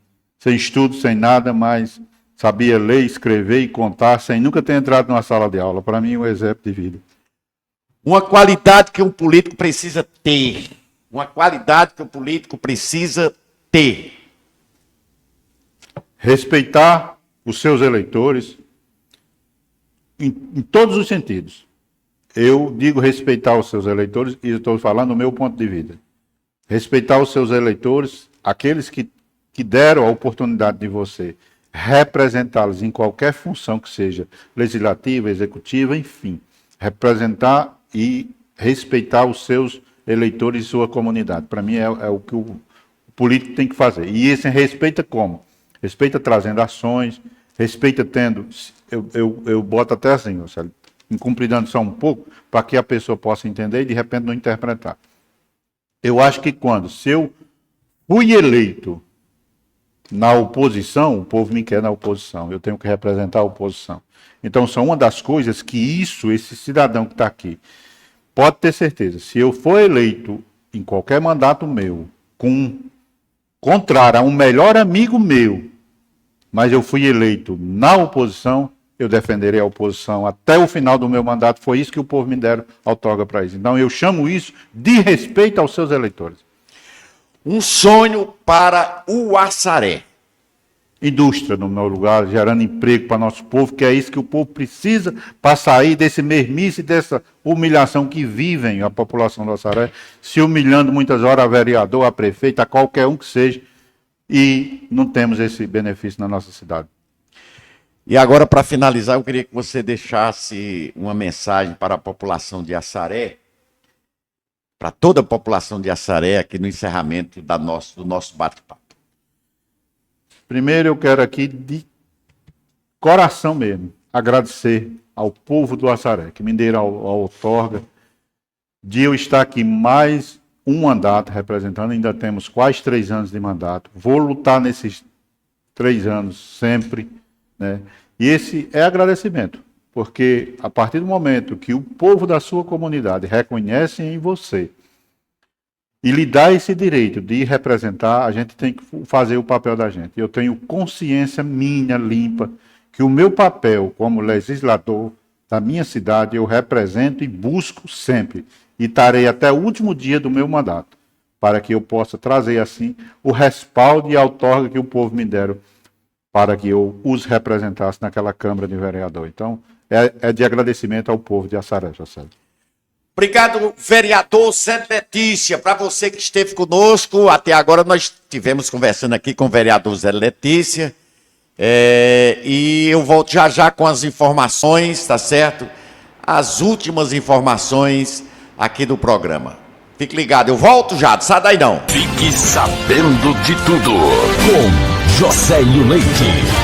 estudo, sem nada, mas sabia ler, escrever e contar, sem nunca ter entrado numa sala de aula. Para mim, um exemplo de vida. Uma qualidade que um político precisa ter. Uma qualidade que o político precisa ter. Respeitar os seus eleitores em todos os sentidos. Eu digo respeitar os seus eleitores e estou falando do meu ponto de vista. Respeitar os seus eleitores, aqueles que deram a oportunidade de você representá-los em qualquer função que seja, legislativa, executiva, enfim. Representar e respeitar os seus eleitores e sua comunidade. Para mim é o que o político tem que fazer. E esse respeita como? Respeita trazendo ações, respeita tendo... Eu boto até assim, Marcelo, incumpridando só um pouco, para que a pessoa possa entender e de repente não interpretar. Eu acho que se eu fui eleito na oposição, o povo me quer na oposição, eu tenho que representar a oposição. Então, são uma das coisas que esse cidadão que está aqui, pode ter certeza, se eu for eleito em qualquer mandato meu, contrário a um melhor amigo meu, mas eu fui eleito na oposição, eu defenderei a oposição até o final do meu mandato. Foi isso que o povo me deram outorga para isso. Então, eu chamo isso de respeito aos seus eleitores. Um sonho para o Açaré. Indústria, no meu lugar, gerando emprego para nosso povo, que é isso que o povo precisa para sair desse mermice, dessa humilhação que vivem a população do Açaré, se humilhando muitas horas a vereador, a prefeito, a qualquer um que seja, e não temos esse benefício na nossa cidade. E agora, para finalizar, eu queria que você deixasse uma mensagem para a população de Açaré, para toda a população de Açaré, aqui no encerramento do nosso bate-papo. Primeiro, eu quero aqui, de coração mesmo, agradecer ao povo do Açaré, que me deram a outorga, de eu estar aqui mais um mandato representando, ainda temos quase 3 anos de mandato, vou lutar nesses 3 anos sempre, né? E esse é agradecimento, porque a partir do momento que o povo da sua comunidade reconhece em você e lhe dá esse direito de representar, a gente tem que fazer o papel da gente. Eu tenho consciência minha, limpa, que o meu papel como legislador da minha cidade eu represento e busco sempre. E estarei até o último dia do meu mandato, para que eu possa trazer assim o respaldo e a outorga que o povo me deram para que eu os representasse naquela Câmara de Vereador. Então, é de agradecimento ao povo de Açaré, José. Obrigado, vereador Zé Letícia. Para você que esteve conosco, até agora nós estivemos conversando aqui com o vereador Zé Letícia. E eu volto já com as informações, tá certo? As últimas informações aqui do programa. Fique ligado, eu volto já, não sai daí não. Fique sabendo de tudo com Josélio Leite.